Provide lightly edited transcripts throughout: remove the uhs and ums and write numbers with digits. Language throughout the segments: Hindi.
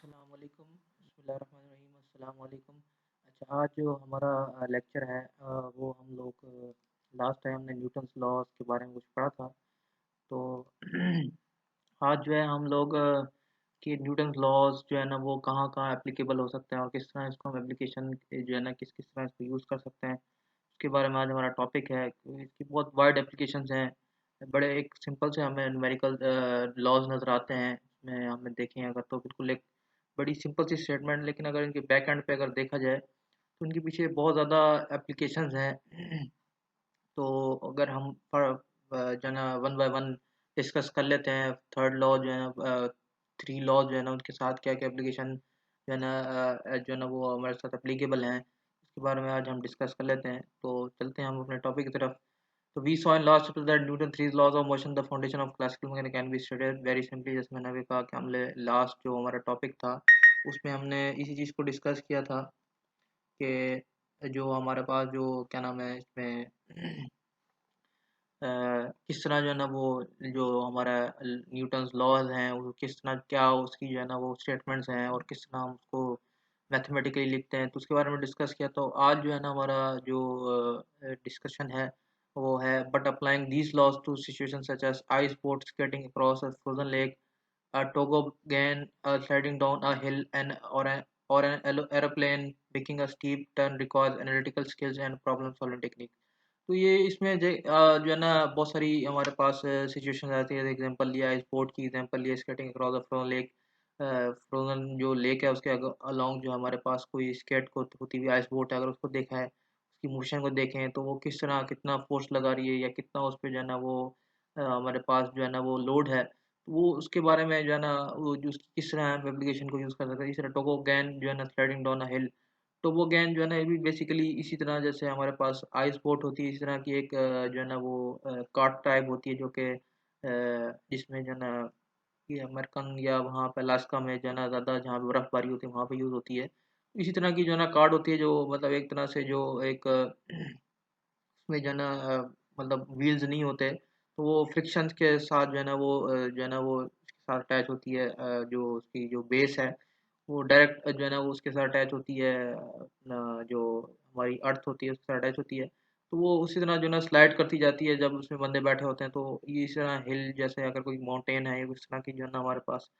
अस्सलामुअलैकुम, बिस्मिल्लाहिर्रहमानिर्रहीम, अस्सलामुअलैकुम। अच्छा, आज जो हमारा लेक्चर है वो हम लोग लास्ट टाइम हमने न्यूटन्स लॉज के बारे में कुछ पढ़ा था। तो आज जो है हम लोग कि न्यूटन्स लॉज जो है ना वो कहाँ कहाँ एप्लीकेबल हो सकते हैं और किस तरह इसको हम एप्लीकेशन जो है ना किस किस तरह इसको यूज़ कर सकते हैं, उसके बारे में आज हमारा टॉपिक है। इसकी बहुत वाइड एप्लीकेशंस हैं। बड़े एक सिंपल से हमें न्यूमेरिकल लॉज नज़र आते हैं, इसमें हमें देखें अगर तो बिल्कुल एक बड़ी सिंपल सी स्टेटमेंट, लेकिन अगर इनके बैक एंड पे अगर देखा जाए तो इनके पीछे बहुत ज़्यादा एप्लीकेशंस हैं। तो अगर हम जो है ना वन बाय वन डिस्कस कर लेते हैं, थर्ड लॉ जो है ना, थ्री लॉ जो है ना उनके साथ क्या क्या एप्लीकेशन जो है ना वो हमारे साथ एप्लीकेबल हैं, इसके बारे में आज हम डिस्कस कर लेते हैं। तो चलते हैं हम अपने टॉपिक की तरफ। तो we saw in last chapter that Newton three laws of motion the foundation of classical mechanics can be studied very simply. जैसे मैंने अभी कहा कि हमने लास्ट जो हमारा टॉपिक था उसमें हमने इसी चीज़ को डिस्कस किया था कि जो हमारे पास जो क्या नाम है इसमें किस तरह जो है ना वो जो हमारा न्यूटन्स लॉज हैं वो किस तरह क्या उसकी जो है ना वो स्टेटमेंट्स हैं और किस तरह हम उसको मैथमेटिकली लिखते हैं, तो उसके बारे में डिस्कस किया। तो आज जो है ना हमारा जो डिस्कशन है वो है but applying these laws to situation such as ice boat skating across a frozen lake, a toboggan sliding down a hill, or an aeroplane making a steep turn requires analytical skills and problem solving technique। तो ये इसमें जो है ना बहुत सारी हमारे पास सिचुएशन आती है। एग्जांपल लिया स्पोर्ट की, एग्जांपल लिया skating across the frozen lake. Frozen जो लेक है उसके अलोंग जो हमारे पास कोई स्केट को होती हुई आइस बोट है, अगर उसको देखा है उसकी मोशन को देखें तो वो किस तरह कितना फोर्स लगा रही है या कितना उस पर जो है ना वो हमारे पास जो है ना वो लोड है, तो वो उसके बारे में जो है ना वो जो उसकी किस तरह हम एप्लीकेशन को यूज़ कर सकते हैं। इस तरह टोगोगैन जो है ना स्लाइडिंग डाउन अ हिल, टोबोगैन जो है ना ये भी बेसिकली इसी तरह जैसे हमारे पास आइस बोट होती है, इसी तरह की एक जो है ना वो कार्ट टाइप होती है जो कि जिसमें जो है ना ये अमेरिकन या वहाँ पे अलास्का में जो है ना ज़्यादा जहाँ पे बर्फ़बारी होती है वहाँ पे यूज़ होती है। इसी तरह की जो है ना कार्ड होती है जो मतलब एक तरह से जो एक उसमें जो है ना मतलब व्हील्स नहीं होते, तो वो फ्रिक्शन के साथ जो है ना वो जो है ना वो उसके साथ अटैच होती है। जो उसकी जो बेस है वो डायरेक्ट जो है ना वो उसके साथ अटैच होती है, अपना जो हमारी अर्थ होती है उसके साथ अटैच होती है। तो वो उसी तरह जो है ना स्लाइड करती जाती है जब उसमें बंदे बैठे होते हैं। तो ये इस तरह हिल जैसे अगर कोई माउंटेन है उस तरह की जो है ना हमारे पास,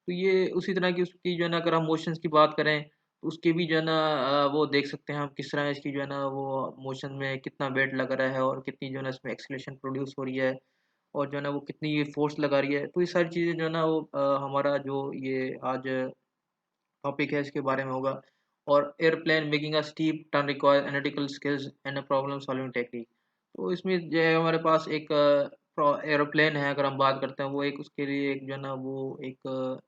तो ये उसी तरह की उसकी जो है ना अगर हम मोशंस की बात करें तो उसके भी जो है ना वो देख सकते हैं हम किस तरह इसकी जो है ना वो मोशन में कितना वेट लग रहा है और कितनी जो है ना इसमें एक्सीलरेशन प्रोड्यूस हो रही है और जो है ना वो कितनी ये फोर्स लगा रही है। तो ये सारी चीज़ें जो है ना वो हमारा जो ये आज टॉपिक है इसके बारे में होगा। और airplane making a steep turn require analytical skills and problem solving technique. तो इसमें जो है हमारे पास एक एरोप्लेन है, अगर हम बात करते हैं वो एक उसके लिए एक जो है ना वो एक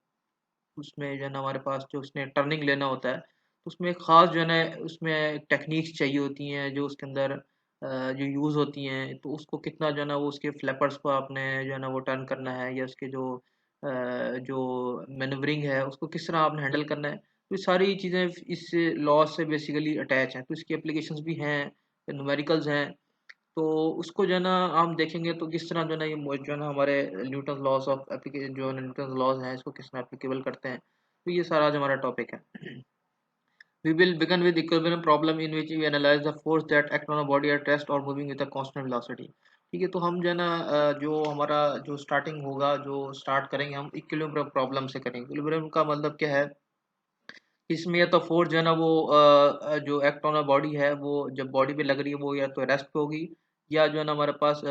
उसमें जो है ना हमारे पास जो उसने टर्निंग लेना होता है तो उसमें एक ख़ास जो है ना उसमें टेक्निक्स चाहिए होती हैं जो उसके अंदर जो यूज़ होती हैं। तो उसको कितना जो है ना वो उसके फ्लैपर्स को आपने जो है ना वो टर्न करना है या उसके जो मैन्यूवरिंग है उसको किस तरह आपने हैंडल करना है। तो ये सारी चीज़ें इस लॉ से बेसिकली अटैच हैं, तो इसकी एप्लीकेशंस भी हैं, न्यूमेरिकल्स हैं। तो उसको जो है ना हम देखेंगे तो किस तरह जो है ना ये जो है ना हमारे न्यूटन लॉज ऑफ एप्लीकेशन जो न्यूटन लॉज हैं इसको किस तरह एप्लीकेबल करते हैं। तो ये सारा आज हमारा टॉपिक है। We will begin with equilibrium problem in which we analyze the force that act on a body at rest or moving with a constant velocity। ठीक है, तो हम जो है ना जो हमारा जो स्टार्टिंग होगा जो स्टार्ट करेंगे हम इक्विलिब्रियम प्रॉब्लम से करेंगे। इक्विलिब्रियम का मतलब क्या है, इसमें या तो फोर्स जो है ना वो जो एक्ट ऑन अ बॉडी है वो जब बॉडी पे लग रही है वो या तो रेस्ट पे होगी या जो है ना हमारे पास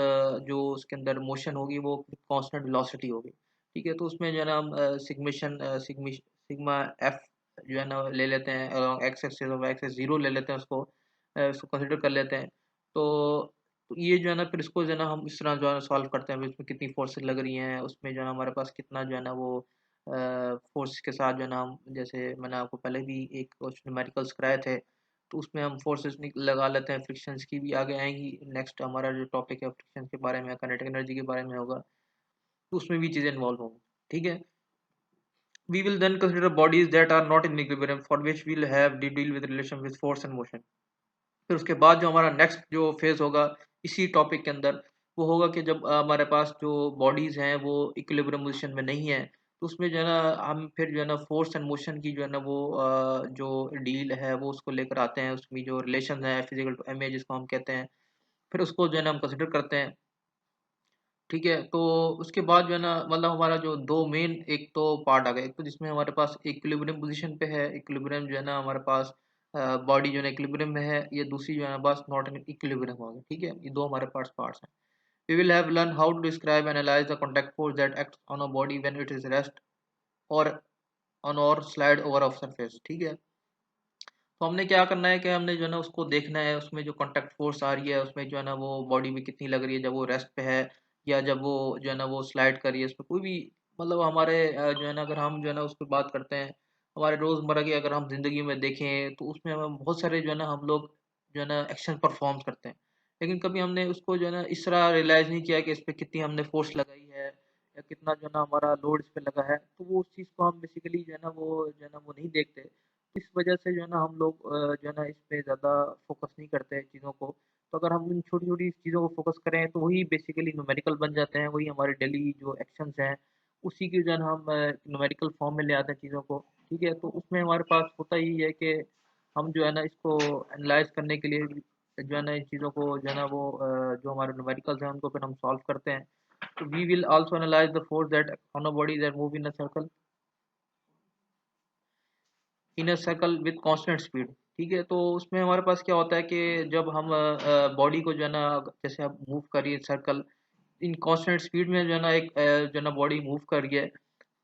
जो उसके अंदर मोशन होगी वो कांस्टेंट वेलोसिटी होगी। ठीक है, तो उसमें जो है ना हम सिग्मा एफ जो है ना ले लेते हैं अलोंग एक्स एक्सिस और वाई एक्सिस जीरो ले लेते हैं, उसको कंसिडर कर लेते हैं। तो ये जो है ना फिर इसको जो है ना हम इस तरह जो है सॉल्व करते हैं, इसमें कितनी फोर्सेस लग रही हैं, उसमें जो है ना हमारे पास कितना जो है ना वो फोर्स के साथ जो है ना हम जैसे मैंने आपको पहले भी एक कुछ न्यूमेरिकल्स कराए थे तो उसमें हम फोर्सेस लगा लेते हैं। फ्रिक्शंस की भी आगे आएंगी, नेक्स्ट हमारा जो टॉपिक है फ्रिक्शन के बारे में काइनेटिक एनर्जी के बारे में होगा, तो उसमें भी चीज़ें इन्वॉल्व होंगी। ठीक है, we will then consider bodies that are not in equilibrium for which we'll have to deal with relation with force and motion। फिर उसके बाद जो हमारा नेक्स्ट जो फेज होगा इसी टॉपिक के अंदर वो होगा कि जब हमारे पास जो बॉडीज हैं वो इक्विलिब्रियम पोजीशन में नहीं है तो उसमें जो है ना हम फिर जो है ना फ़ोर्स एंड मोशन की जो है ना वो जो डील है वो उसको लेकर आते हैं, उसमें जो रिलेशन है फिज़िकल टू एमए जिसको हम कहते हैं, फिर उसको जो है ना हम कंसिडर करते हैं। ठीक है, तो उसके बाद जो है ना मतलब हमारा जो 2 मेन एक तो पार्ट आ गए, एक तो जिसमें हमारे पास इक्विलिब्रियम पोज़ीशन पे है, इक्विलिब्रियम जो है ना हमारे पास बॉडी जो है ना इक्विलिब्रियम में है, ये दूसरी जो है ना बस नॉट इन इक्विलिब्रियम हो गई, ठीक है? ये 2 हमारे पास पार्ट्स हैं। We will have learned how to describe and analyze the contact force that acts on a body when it is rest or on or slide over of surface, ठीक है? तो हमने क्या करना है कि हमने जो है ना उसको देखना है, उसमें जो कॉन्टैक्ट फोर्स आ रही है उसमें जो है ना वो बॉडी में कितनी लग रही है जब वो रेस्ट पे है, या जब वो जो है ना वो स्लाइड कर रही है, उसमें कोई भी मतलब हमारे जो है ना अगर हम जो है ना उस पर बात करते हैं, हमारे रोज़मर्रा की अगर हम ज़िंदगी में देखें तो उसमें हमें बहुत सारे जो है ना हम लोग जो है ना एक्शन परफॉर्म करते हैं, लेकिन कभी हमने उसको जो है ना इस तरह रियलाइज़ नहीं किया कि इस पर कितनी हमने फोर्स लगाई है या कितना जो है ना हमारा लोड इस पे लगा है, तो वो उस चीज़ को हम बेसिकली जो है ना वो नहीं देखते। इस वजह से जो है ना हम लोग जो है ना इस पे ज़्यादा फ़ोकस नहीं करते हैं चीज़ों को। तो अगर हम इन छोटी-छोटी चीज़ों को फ़ोकस करें तो वही बेसिकली न्यूमेरिकल बन जाते हैं, वही हमारे डेली जो एक्शंस हैं, उसी की जो है ना हम न्यूमेरिकल फॉर्म में ले आते हैं चीज़ों को, ठीक है? तो उसमें हमारे पास होता ही है कि हम जो है ना इसको एनालाइज़ करने के लिए जो है ना इन चीज़ों को जो है ना वो जो हमारे न्यूमेरिकल्स हैं उनको फिर हम सॉल्व करते हैं। तो we will also analyse the force that on a body that move in a circle with constant speed, ठीक है? तो उसमें हमारे पास क्या होता है कि जब हम बॉडी को जो है ना जैसे आप मूव करिए सर्कल इन कांस्टेंट स्पीड में जो है ना एक जो है ना बॉडी मूव कर रही है,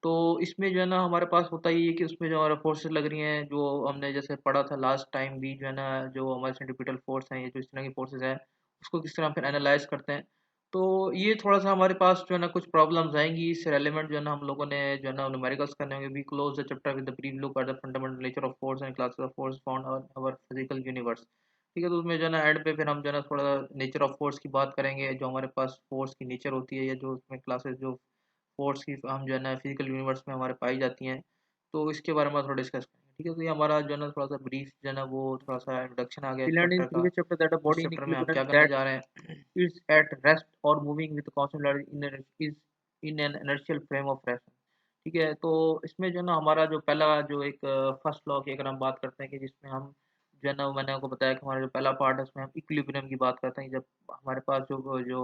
तो इसमें जो है ना हमारे पास होता ही है कि उसमें जो हमारा फोर्सेस लग रही हैं, जो हमने जैसे पढ़ा था लास्ट टाइम भी जो है ना जो हमारे सेंट्रीपिटल फोर्स हैं, ये जो इस तरह की फोर्सेस हैं, उसको किस तरह फिर एनालाइज करते हैं। तो ये थोड़ा सा हमारे पास जो है ना कुछ प्रॉब्लम्स आएंगी, इससे रेलिवेंट जो है ना हम लोगों ने जो है ना न्यूमेरिकल्स करने होंगे। We close the chapter with the brief look at the fundamental nature of force and classes of force found on our physical universe, ठीक है? तो उसमें जो है ना एंड पे फिर हम जो है ना थोड़ा नेचर ऑफ फोर्स की बात करेंगे, जो हमारे पास फोर्स की नेचर होती है या जो उसमें क्लासेस जो फोर्स की हम जो है ना फिजिकल यूनिवर्स में हमारे पाई जाती हैं, तो इसके बारे में थोड़ा डिस्कस करेंगे, ठीक है? तो ये हमारा जो है ना थोड़ा सा ब्रीफ जो है ना वो थोड़ा सा इंट्रोडक्शन आ गया We इस learned in चैप्टर का। previous chapter that a इस body in चैप्टर में हम क्या equilibrium करने that जा रहे हैं? is at rest or moving with constant velocity is in an inertial frame of reference. ठीक है, तो इसमें जो है ना हमारा जो पहला जो एक फर्स्ट लॉ की अगर हम बात करते हैं कि जिसमें हम जो है ना मैंने आपको बताया कि हमारा जो पहला पार्ट है उसमें हम इक्विलिब्रियम की बात करते हैं, जब हमारे पास जो जो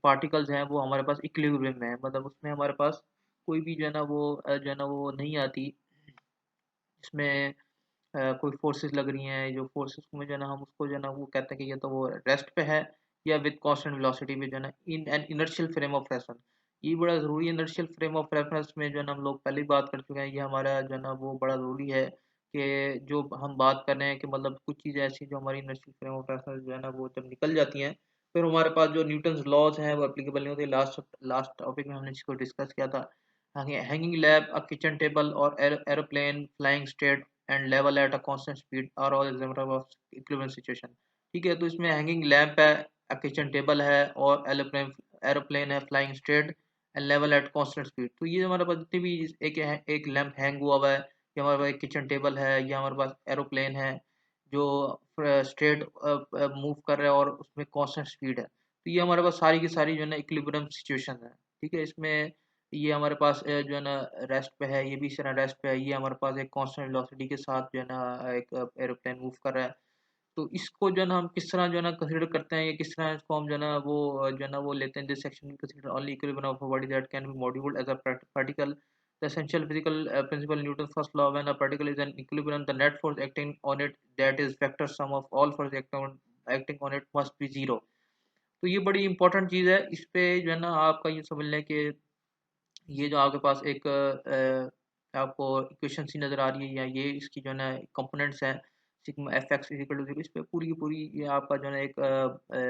पार्टिकल्स हैं वो हमारे पास इक्विलिब्रियम में है, मतलब उसमें हमारे पास कोई भी जो है ना वो जो है ना वो नहीं आती इसमें कोई फोर्सेस लग रही हैं, जो फोर्सेस में जो है ना हम उसको जो है ना वो कहते हैं कि ये तो वो रेस्ट पे है या विद कांस्टेंट वेलोसिटी पे जो है ना in an inertial frame of reference. ये बड़ा ज़रूरी है, इनर्शियल फ्रेम ऑफ रेफरेंस में जो है ना हम लोग पहले ही बात कर चुके हैं, ये हमारा जो है ना वो बड़ा ज़रूरी है कि जो हम बात कर रहे हैं कि मतलब कुछ चीज़ें ऐसी जो हमारी इनर्शियल फ्रेम ऑफ रेफरेंस जो है ना वो जब निकल जाती हैं, फिर हमारे पास जो न्यूटन्स लॉज हैं वो एप्लीकेबल नहीं होते। लास्ट लास्ट टॉपिक में हमने इसको डिस्कस किया था। Hanging lab, a kitchen table, or aeroplane flying straight and level at a constant speed are all examples of equivalent situation, ठीक है? तो इसमें हैंगिंग लैंप है, किचन टेबल है और एरोप्लेन है flying straight and level at constant speed. तो ये हमारे पास जितनी भी एक लैंप हैंग हुआ हुआ है, या हमारे पास एक किचन टेबल है, या हमारे पास एरोप्लेन है जो स्ट्रेट मूव कर रहा है और उसमें कांस्टेंट स्पीड है, तो ये हमारे पास सारी की सारी जो है ना इक्विलिब्रियम सिचुएशन है, ठीक है? इसमें ये हमारे पास जो है ना रेस्ट पे है, ये भी इस तरह रेस्ट पे है, ये हमारे पास एक कांस्टेंट वेलोसिटी के साथ जो है ना एक एरोप्लेन मूव कर रहा है। तो इसको जो है ना हम किस तरह जो है ना कंसीडर करते हैं, या किस तरह इसको हम जो है ना वो जो है ना वो लेते हैं, this section consider only equilibrium of a body that can be modelled as a particle, the essential physical principle Newton first law, when a particle is in equilibrium the net force acting on it that is vector sum of all force acting on it must be zero. तो ये बड़ी इंपॉर्टेंट चीज़ है, इस पे जो है ना आपका ये समझ लें कि ये जो आपके पास एक आपको इक्वेशन सी नज़र आ रही है, या ये इसकी जो है ना कंपोनेंट्स हैं sigma F x equal to zero, इस पे पूरी की पूरी ये आपका जो है ना एक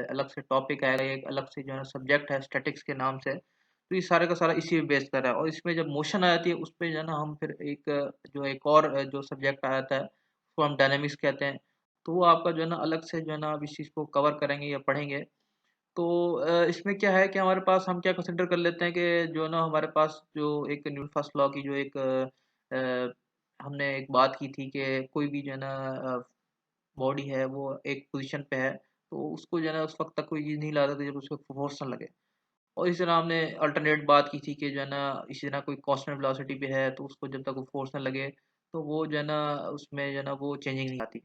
अलग से टॉपिक आएगा, एक अलग से जो है ना सब्जेक्ट है स्टैटिक्स के नाम से। तो ये सारा का सारा इसी पे बेस कर रहा है, और इसमें जब मोशन आ जाती है उस पे जो है ना हम फिर एक जो एक और जो सब्जेक्ट आ जाता है उसको हम डायनेमिक्स कहते हैं। तो वो आपका जो है ना अलग से जो है ना आप इस चीज़ को कवर करेंगे या पढ़ेंगे। तो इसमें क्या है कि हमारे पास हम क्या कंसिडर कर लेते हैं कि जो ना हमारे पास जो एक न्यूटन फर्स्ट लॉ की जो एक हमने एक बात की थी कि कोई भी जो है ना बॉडी है वो एक पोजीशन पे है, तो उसको जो है ना उस वक्त तक कोई चीज़ नहीं ला सकती जब उसको फोर्स ना लगे। और इसी तरह हमने अल्टरनेट बात की थी कि जो है ना इसी तरह कोई कांस्टेंट वेलोसिटी पे है तो उसको जब तक वो फोर्स ना लगे तो वो जो है ना उसमें जो है ना वो चेंजिंग नहीं आती।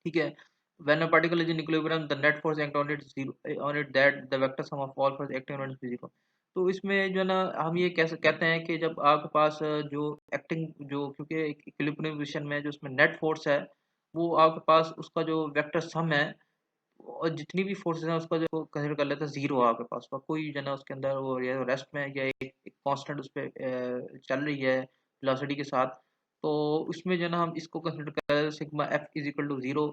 ठीक है। When a particle is in equilibrium, the net force act on it zero on it that the vector sum of all force acting on it is zero। तो इसमें जो है ना हम ये कैसे कहते हैं कि जब आपके पास जो एक्टिंग जो क्योंकि इक्विलिब्रियम पोजीशन में जो उसमें नेट फोर्स है वो आपके पास उसका जो वेक्टर सम है और जितनी भी फोर्सेस हैं उसका जो कंसिडर कर लेते हैं जीरो आपके पास और कोई जो है ना उसके अंदर वो या रेस्ट में या एक कांस्टेंट उस पे चल रही है वेलोसिटी के साथ। तो उसमें जो है ना हम इसको कंसिडर कर लेते हैं sigma F is equal to zero.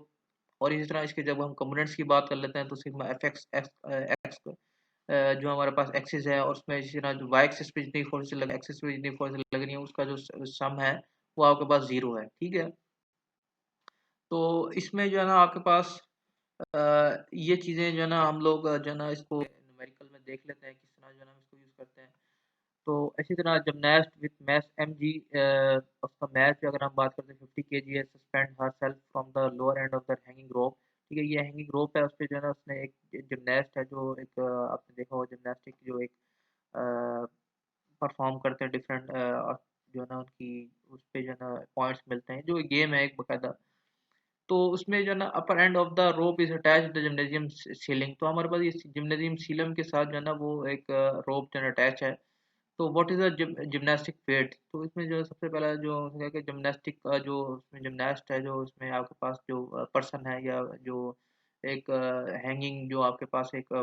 और इसी तरह इसके जब हम कंपोनेंट्स की बात कर लेते हैं तो सिग्मा एफ एक्स एक्स जो हमारे पास एक्सिस है और उसमें इसी तरह जो वाई एक्सिस पे जितनी फोर्स लग एक्सिस पे जितनी फोर्स लग रही है उसका जो सम है वो आपके पास जीरो है। ठीक है। तो इसमें जो है ना आपके पास ये चीज़ें जो है ना हम लोग जो है ना इसको न्यूमेरिकल में देख लेते हैं किस तरह जो है ना हम इसको यूज़ करते हैं। तो इसी तरह gymnast with mass m g उसका मैच अगर हम बात करते हैं 50 kg है suspend herself from the lower end of the hanging rope. ठीक है। ये हैंगिंग रोप है उस पर जो है ना उसने एक जिमनास्ट है जो एक आपने देखा होगा जिमनास्टिक जो एक परफॉर्म करते हैं डिफरेंट जो है ना उनकी उस पे जो है ना पॉइंट्स मिलते हैं जो गेम है एक बकायदा। तो उसमें जो है ना upper end of the rope is attach the gymnasium ceiling. तो हमारे पास ये जिम्नेजियम सीलम के साथ जो है ना वो एक रोप जो है अटैच है। तो what is a gymnastic weight. तो इसमें जो है सबसे पहला जो है कि जिम्नास्टिक का जो उसमें जिम्नास्ट है जो उसमें आपके पास जो पर्सन है या जो एक हैंगिंग जो आपके पास एक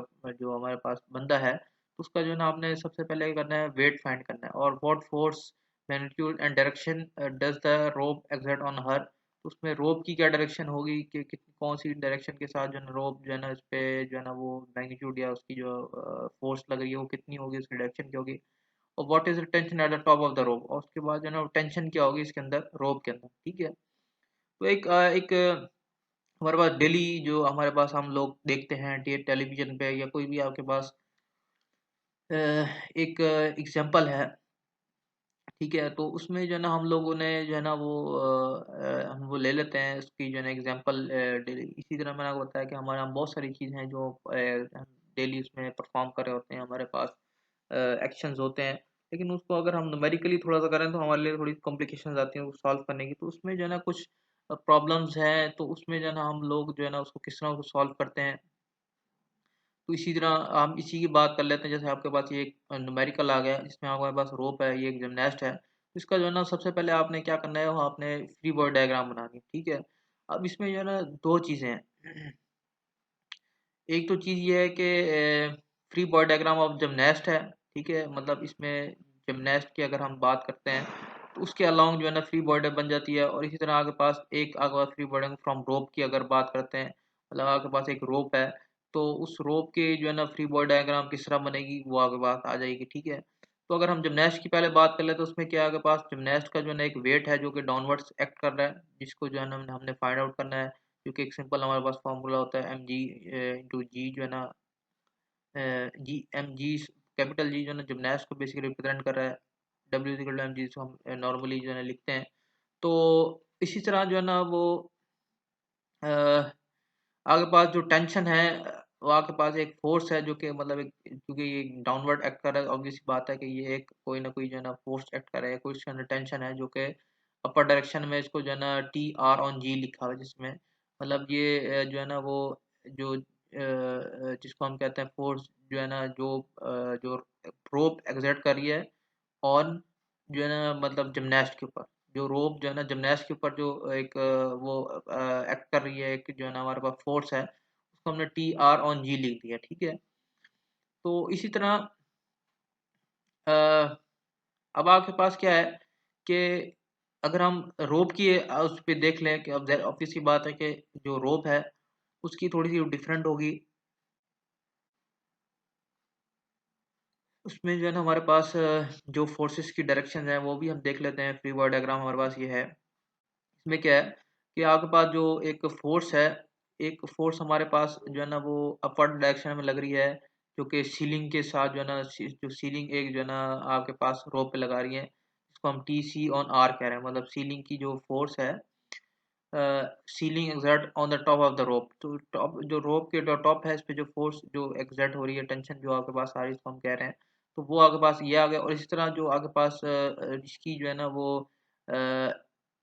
जो हमारे पास बंदा है तो उसका जो है ना आपने सबसे पहले करना है वेट फाइंड करना है और what force magnitude and direction does the rope exert on her. उसमें रोप की क्या डायरेक्शन होगी कि कितनी कौन सी डायरेक्शन के साथ जो है ना रोप जो है ना इस पे जो है ना वो मैग्नीट्यूड या उसकी जो फोर्स लग रही है वो कितनी होगी उसकी डायरेक्शन क्या होगी। और what is the tension at the top of the रोप और उसके बाद जो है ना टेंशन क्या होगी इसके अंदर रोप के अंदर। ठीक है। तो एक हमारे पास डेली जो हमारे पास हम लोग देखते हैं टेलीविजन पे या कोई भी आपके पास एक एग्जांपल है। ठीक है। तो उसमें जो है ना हम लोगों ने जो है ना वो हम वो ले लेते हैं उसकी जो है ना एग्जांपल डेली। इसी तरह मैंने आपको बताया कि हमारे यहाँ बहुत सारी चीज़ें हैं जो हम डेली उसमें परफॉर्म कर रहे होते हैं हमारे पास एक्शंस होते हैं। लेकिन उसको अगर हम न्यूमेरिकली थोड़ा सा करें तो हमारे लिए थोड़ी कॉम्प्लिकेशंस आती हैं उसको सॉल्व करने की। तो उसमें जो है ना कुछ प्रॉब्लम्स हैं तो उसमें जो है ना हम लोग जो है ना उसको किस तरह सॉल्व करते हैं। तो इसी तरह हम इसी की बात कर लेते हैं जैसे आपके पास ये एक न्यूमेरिकल आ गया जिसमें हमारे पास रोप है ये एक जिमनास्ट है। तो इसका जो है ना सबसे पहले आपने क्या करना है वो आपने फ्री बॉडी डायग्राम बनानी है। ठीक है। अब इसमें जो है ना दो चीज़ें हैं। एक तो चीज़ ये है कि free body diagram of gymnast है। ठीक है। मतलब इसमें जिमनास्ट की अगर हम बात करते हैं तो उसके अलाउंग जो है ना फ्री बॉडी बन जाती है और इसी तरह आपके पास एक आगे फ्री बॉडी फ्रॉम रोप की अगर बात करते हैं मतलब आपके पास एक रोप है तो उस रोप के जो है ना फ्री बॉडी डायग्राम किस तरह बनेगी वो आगे बात आ जाएगी। ठीक है। तो अगर हम जिमनास्ट की पहले बात कर ले तो उसमें क्या है आपके पास जिमनास्ट का जो है ना एक वेट है जो कि डाउनवर्ड्स एक्ट कर रहा है जिसको जो है ना हमने फाइंड आउट करना है क्योंकि एक सिंपल हमारे पास फॉर्मूला होता है एम जी इंटू जी जो है ना G M G capital G जो है ना जिमनास्ट को बेसिकली रिप्रेजेंट कर रहा है। W equal to M g हम नॉर्मली जो है ना लिखते हैं। तो इसी तरह जो है ना वो अ, आपके पास जो टेंशन है वो आपके पास एक फोर्स है जो कि मतलब एक क्योंकि ये डाउनवर्ड एक्ट कर रहा है ऑब्वियस बात है कि ये एक कोई ना कोई जो है ना फोर्स एक्ट कर रहा है कोई इसके अंदर टेंशन है जो कि अपर डायरेक्शन में इसको जो है ना टी आर ऑन जी लिखा हुआ है जिसमें मतलब ये जो है ना वो जो जिसको हम कहते हैं फोर्स जो है ना जो रोप एक्सर्ट कर रही है ऑन जो है ना मतलब जिमनास्ट के ऊपर जो रोप जो है ना जिमनास्ट के ऊपर जो एक वो एक्ट कर रही है एक जो है ना हमारे पास फोर्स है उसको हमने टी आर ऑन जी लिख दिया। ठीक है। तो इसी तरह अ, अब आपके पास क्या है कि अगर हम रोप की उस पे देख लें कि अब ऑब्वियस सी बात है कि जो रोप है उसकी थोड़ी सी डिफरेंट होगी। उसमें जो है ना हमारे पास जो फोर्सेस की डायरेक्शन है वो भी हम देख लेते हैं फ्री बॉडी डायग्राम हमारे पास ये है। इसमें क्या है कि आपके पास जो एक फोर्स है एक फोर्स हमारे पास जो है ना वो अपवर्ड डायरेक्शन में लग रही है जो कि सीलिंग के साथ जो है ना जो सीलिंग एक जो है ना आपके पास रोप पे लगा रही है इसको हम टी सी ऑन आर कह रहे हैं मतलब सीलिंग की जो फोर्स है ceiling exert on the top of the रोप। तो टॉप जो रोप के जो टॉप है इस पे जो फोर्स जो एग्जर्ट हो रही है, टेंशन जो आपके पास आ रही है, इसको हम कह रहे हैं। तो वो आपके पास ये आ गया। और इसी तरह जो आपके पास इसकी जो है ना वो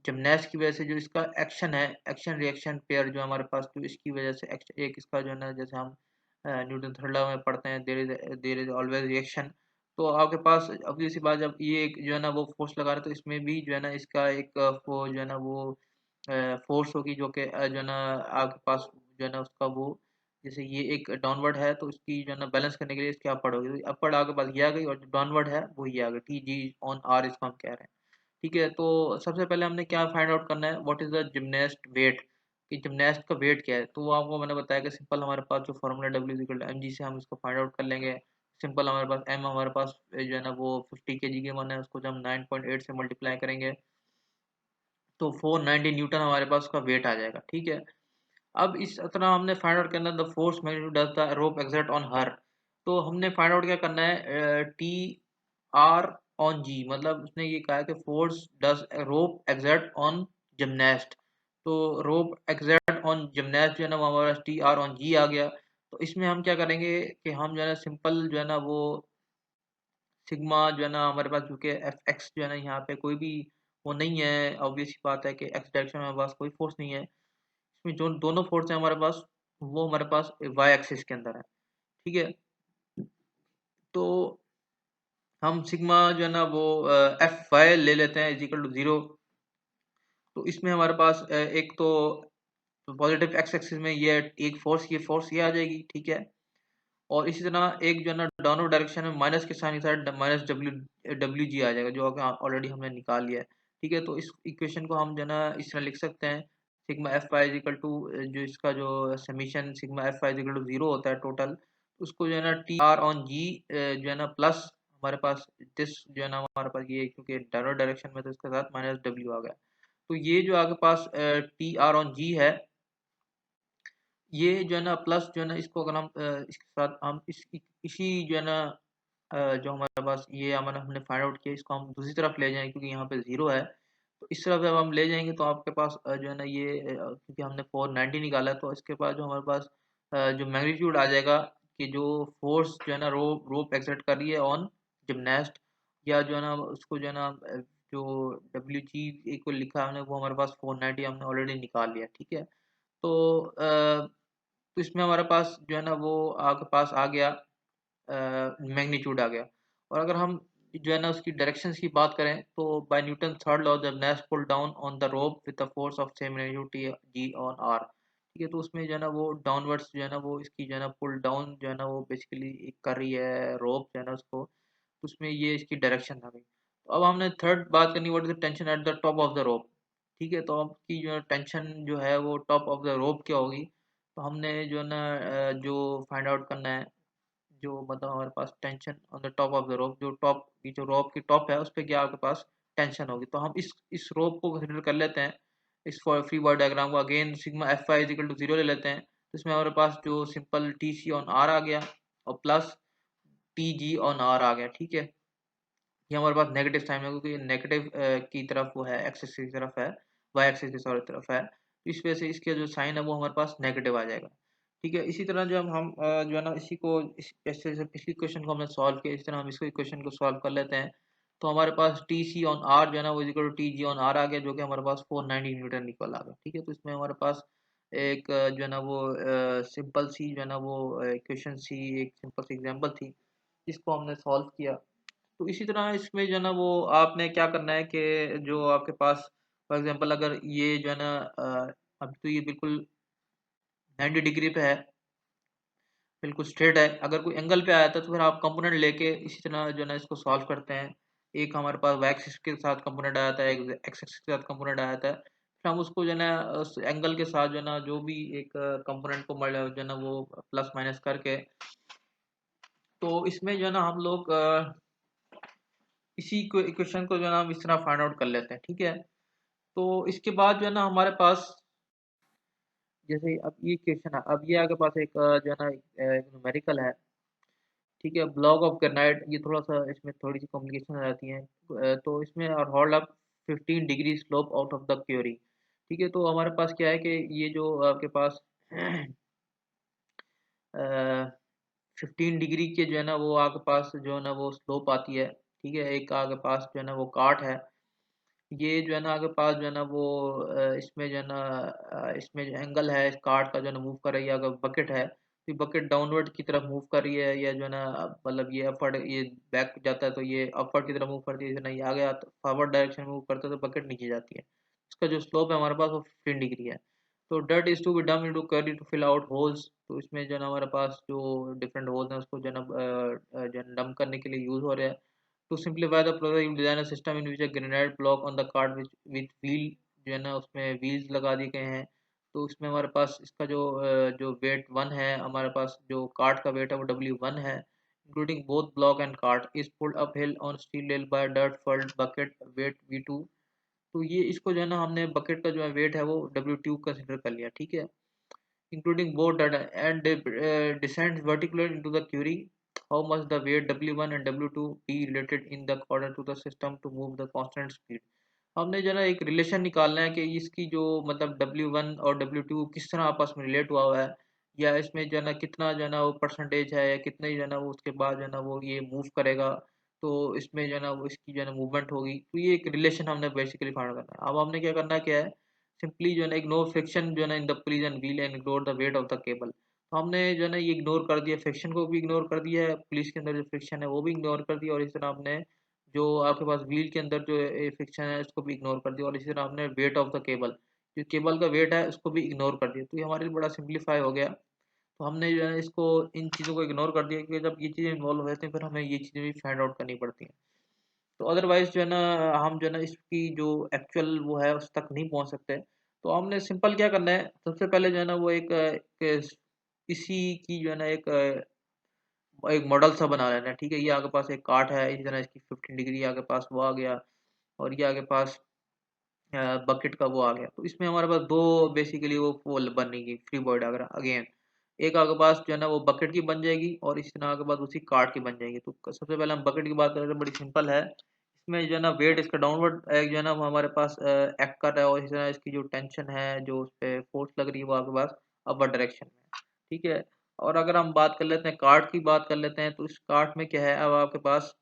जिमनेस्ट की वजह से जो इसका एक्शन है, एक्शन रिएक्शन पेयर जो हमारे पास, जो इसकी वजह से एक इसका जो है ना, जैसे हम न्यूटन थर्ड लॉ में पढ़ते हैं, देयर इज ऑलवेज रिएक्शन। तो आपके पास अभी सी बात, जब ये एक जो है ना वो फोर्स लगा रहे हैं, तो इसमें भी जो है ना इसका एक वो जो है ना वो फोर्स होगी, जो कि जो है ना आपके पास जो है ना उसका वो, जैसे ये एक डाउनवर्ड है तो इसकी जो है ना बैलेंस करने के लिए इसकी अपवर्ड होगी, तो अपवर्ड आपके पास ये आ गई, और जो डाउनवर्ड है वो ये आ गई, टी जी ऑन आर इसको हम कह रहे हैं। ठीक है, तो सबसे पहले हमने क्या फाइंड आउट करना है, what is the gymnast weight, कि जिमनेस्ट का वेट क्या है। तो वो आपको मैंने बताया कि सिंपल हमारे पास जो formula W equal to M g से हम इसको फाइंड आउट कर लेंगे। सिंपल हमारे पास एम, हमारे पास जो है ना वो 50 के जी के वन है, उसको जब हम 9.8 से मल्टीप्लाई करेंगे तो 490 न्यूटन हमारे पास उसका वेट आ जाएगा। ठीक है, अब इस तरह हमने फाइंड आउट करना है the force magnitude does the rope exert on her. तो हमने फाइंड आउट क्या करना है, टी आर ऑन जी, मतलब उसने ये कहा है कि force does rope exert on gymnast. तो रोप एक्सर्ट ऑन जिमनास्ट जो है ना वो हमारा टी आर ऑन जी आ गया। तो इसमें हम क्या करेंगे कि हम जो है ना सिंपल जो है ना वो सिग्मा जो है ना हमारे पास, चूंकि एफ एक्स जो है ना यहाँ पे कोई भी वो नहीं है, ऑब्वियस सी बात है कि एक्स डायरेक्शन में हमारे पास कोई फोर्स नहीं है। इसमें जो दोनों फोर्स है हमारे पास, वो हमारे पास वाई एक्सिस के अंदर है। ठीक है, तो हम सिग्मा जो है ना वो एफ वाई ले लेते हैं इज इक्वल टू 0। तो इसमें हमारे पास एक तो पॉजिटिव एक्स एक्सिस में ये एक फोर्स, ये आ जाएगी। ठीक है, और इसी तरह एक जो है ना डाउनवर्ड डायरेक्शन में माइनस के साइन के साथ माइनस डब्ल्यू डब्ल्यू जी आ जाएगा, जो ऑलरेडी हमने निकाल लिया है। ठीक है, तो इस इक्वेशन को हम जो है ना इस तरह लिख सकते हैं, sigma F Y is equal to, जो इसका जो summation sigma F Y is equal to 0 होता है टोटल, उसको जो है ना टी आर ऑन जी जो है ना प्लस हमारे पास दिस जो है ना हमारे पास ये, क्योंकि डाउनवर्ड डायरेक्शन में तो इसके साथ माइनस डब्ल्यू आ गया। तो ये जो आपके पास टी आर ऑन जी है, ये जो है ना प्लस जो है ना इसको अगर हम इसके साथ हम इसी जो है ना जो हमारे पास ये हमारा हमने फाइंड आउट किया, इसको हम दूसरी तरफ ले जाएंगे क्योंकि यहाँ पे 0 है। तो इस तरफ जब हम ले जाएंगे तो आपके पास जो है ना ये क्योंकि हमने 490 निकाला है, तो इसके बाद जो हमारे पास जो मैग्नीट्यूड आ जाएगा, कि जो फोर्स जो है ना रोप एक्सर्ट कर रही है ऑन जिमनास्ट, या जो है ना उसको जो है ना जो डब्ल्यू जी को लिखा है हमने, वो हमारे पास 490 हमने ऑलरेडी निकाल लिया। ठीक है, तो इसमें हमारे पास जो है ना वो आपके पास आ गया, मैग्नीट्यूड आ गया। और अगर हम जो है ना उसकी डायरेक्शंस की बात करें, तो बाय न्यूटन थर्ड लॉ जब nest pull down on the rope with the force of same magnitude T ji on R. ठीक है, तो उसमें जो है ना वो डाउनवर्ड्स जो है ना वो इसकी जो है ना पुल डाउन जो है ना वो बेसिकली कर रही है रोप जो है ना उसको, तो उसमें ये इसकी डायरेक्शन आ गई। तो अब हमने थर्ड बात करनी, what is the tension at the top of the रोप। ठीक है, तो आपकी जो टेंशन जो है वो टॉप ऑफ द रोप क्या होगी। तो हमने जो है ना जो फाइंड आउट करना है, जो मतलब हमारे पास tension on the top of the rope, जो टॉप की जो रोप की टॉप है उस पर क्या आपके पास टेंशन होगी। तो हम इस रोप को कंसिडर कर लेते हैं, इस फ्री बॉडी डायग्राम को again sigma f i equal to 0 ले लेते हैं। तो इसमें हमारे पास जो simple t c on r आ गया, और plus t ji on r आ गया। ठीक है, ये हमारे पास नेगेटिव साइन है क्योंकि नेगेटिव की तरफ वो है, एक्सिस की तरफ है, वाई एक्सिस की तरफ है, तो इस वजह से इसके जो साइन है वो हमारे पास नेगेटिव आ जाएगा। ठीक है, इसी तरह जब हम जो है ना इसी को ऐसे से पिछली क्वेश्चन को हमने सॉल्व किया, इस तरह हम इसको इक्वेशन को सॉल्व कर लेते हैं। तो हमारे पास टी सी ऑन आर जो है ना वो equal to t ji on r आ गया, जो कि हमारे पास 490 न्यूटन इक्वल आ गया। ठीक है, तो इसमें हमारे पास एक जो है ना वो सिंपल सी जो है ना वो इक्वेशन सी, एक सिंपल सी एग्जांपल थी जिसको हमने सॉल्व किया। तो इसी तरह इसमें जो है ना वो आपने क्या करना है कि जो आपके पास फॉर एग्जांपल अगर ये जो है ना अभी तो ये बिल्कुल 90 डिग्री पे है, बिल्कुल स्ट्रेट है। अगर कोई एंगल पे आया था तो फिर आप कंपोनेंट लेके इसी तरह जो है ना इसको सॉल्व करते हैं। एक हमारे पास वाई एक्सिस के साथ कंपोनेंट आया था, एक एक्स एक्सिस के साथ कंपोनेंट आया था, फिर हम उसको जो है ना उस एंगल के साथ जो है ना जो भी एक कंपोनेंट को जो है ना वो प्लस माइनस करके, तो इसमें जो है ना हम लोग इसी को इक्वेशन को जो है ना हम इस तरह फाइंड आउट कर लेते हैं। ठीक है, तो इसके बाद जो है ना हमारे पास जैसे अब ये क्वेश्चन है, अब ये आपके पास एक जो है ना एक न्यूमेरिकल है। ठीक है, ब्लॉक ऑफ ग्रेनाइट, ये थोड़ा सा इसमें थोड़ी सी कॉम्प्लिकेशन आ जाती है। तो इसमें और hold up 15 degree slope out of the quarry. ठीक है, तो हमारे पास क्या है कि ये जो आपके पास 15 डिग्री के जो है ना वो आपके पास जो है ना वो स्लोप आती है। ठीक है, एक आपके पास जो है ना वो काट है, ये जो है ना आपके पास जो है ना वो इसमें जो है ना इसमें जो एंगल है इस कार्ड का जो है ना मूव कर रही है। अगर बकेट है तो ये बकेट डाउनवर्ड की तरफ मूव कर रही है, या जो है ना मतलब ये अपवर्ड ये बैक जाता है तो ये अपवर्ड की तरफ मूव करती है, ना ये आगे फॉरवर्ड डायरेक्शन में मूव करता है तो बकेट नीचे जाती है। इसका जो स्लोप है हमारे पास वो 15 डिग्री है। तो dirt is to be dumped into quarry to fill out holes, तो इसमें जो है ना हमारे पास जो डिफरेंट होल्स हैं उसको जो है ना जो है डम करने के लिए यूज हो रहा है। To simplify the process, you design a system in which a granite block on the cart which with wheel जो है ना उसमें व्हील्स लगा दिए गए हैं। तो उसमें हमारे पास इसका जो वेट 1 है, हमारे पास जो कार्ट का वेट है वो W1 है, including both block and cart is pulled up hill on steel rail by dirt furled bucket weight V2। तो ये इसको जो है ना हमने बकेट का जो है वेट है वो W2 कंसिडर कर लिया। ठीक है, including both data and descends vertically into the query. How much the weight W1 and W2 be related in the according to the system to move the constant speed। हमने जो है ना एक रिलेशन निकालना है कि इसकी जो मतलब W1 और W2 किस तरह आपस में रिलेट हुआ है, या इसमें जो है ना कितना जो है ना वो परसेंटेज है, या कितने जो है ना वो उसके बाद जो है ना वो ये मूव करेगा, तो इसमें जो है ना वो इसकी जो है ना मूवमेंट होगी। तो ये एक रिलेशन हमने बेसिकली फाइंड करना है। अब हमने क्या करना क्या है, सिंपली जो है ना इग्नोर फ्रिक्शन जो है ना in the pulleys and wheel and ignore the weight of the cable. तो हमने जो है ना ये इग्नोर कर दिया, फ्रिक्शन को भी इग्नोर कर दिया है, पुलिस के अंदर जो फ्रिक्शन है वो भी इग्नोर कर दिया, और इस तरह हमने जो आपके पास व्हील के अंदर जो फ्रिक्शन है उसको भी इग्नोर कर दिया, और इसी तरह हमने वेट ऑफ द केबल, जो केबल का वेट है उसको भी इग्नोर कर दिया। तो ये हमारे लिए बड़ा सिंप्लीफाई हो गया। तो हमने जो है इसको इन चीज़ों को इग्नोर कर दिया, क्योंकि जब ये चीज़ें इन्वॉल्व हो जाती हैं फिर हमें ये चीज़ें भी फाइंड आउट करनी पड़ती हैं। तो अदरवाइज जो है ना हम जो है ना इसकी जो एक्चुअल वो है उस तक नहीं पहुंच सकते। तो हमने सिंपल क्या करना है, सबसे पहले जो है ना वो इसी की जो है ना एक मॉडल सा बना लेना है। ठीक है, ये आपके पास एक कार्ट है, इसी तरह इसकी 15 डिग्री आपके पास वो आ गया, और ये आपके पास बकेट का वो आ गया। तो इसमें हमारे पास दो बेसिकली वो बनेगी फ्री बॉडी डायग्राम अगेन। एक आपके पास जो है ना वो बकेट की बन जाएगी, और इसी तरह आपके पास उसी कार्ट की बन जाएगी। तो सबसे पहले हम बकेट की बात करें तो बड़ी सिंपल है। इसमें जो है ना वेट इसका डाउनवर्ड जो है ना वो हमारे पास एक्ट कर रहा है, और इसी तरह इसकी जो टेंशन है जो उस पर फोर्स लग रही है वो आपके पास अपर डायरेक्शन में। ठीक है, और अगर हम बात कर लेते हैं कार्ट की बात कर लेते हैं, तो इस कार्ट में क्या है अब आपके पास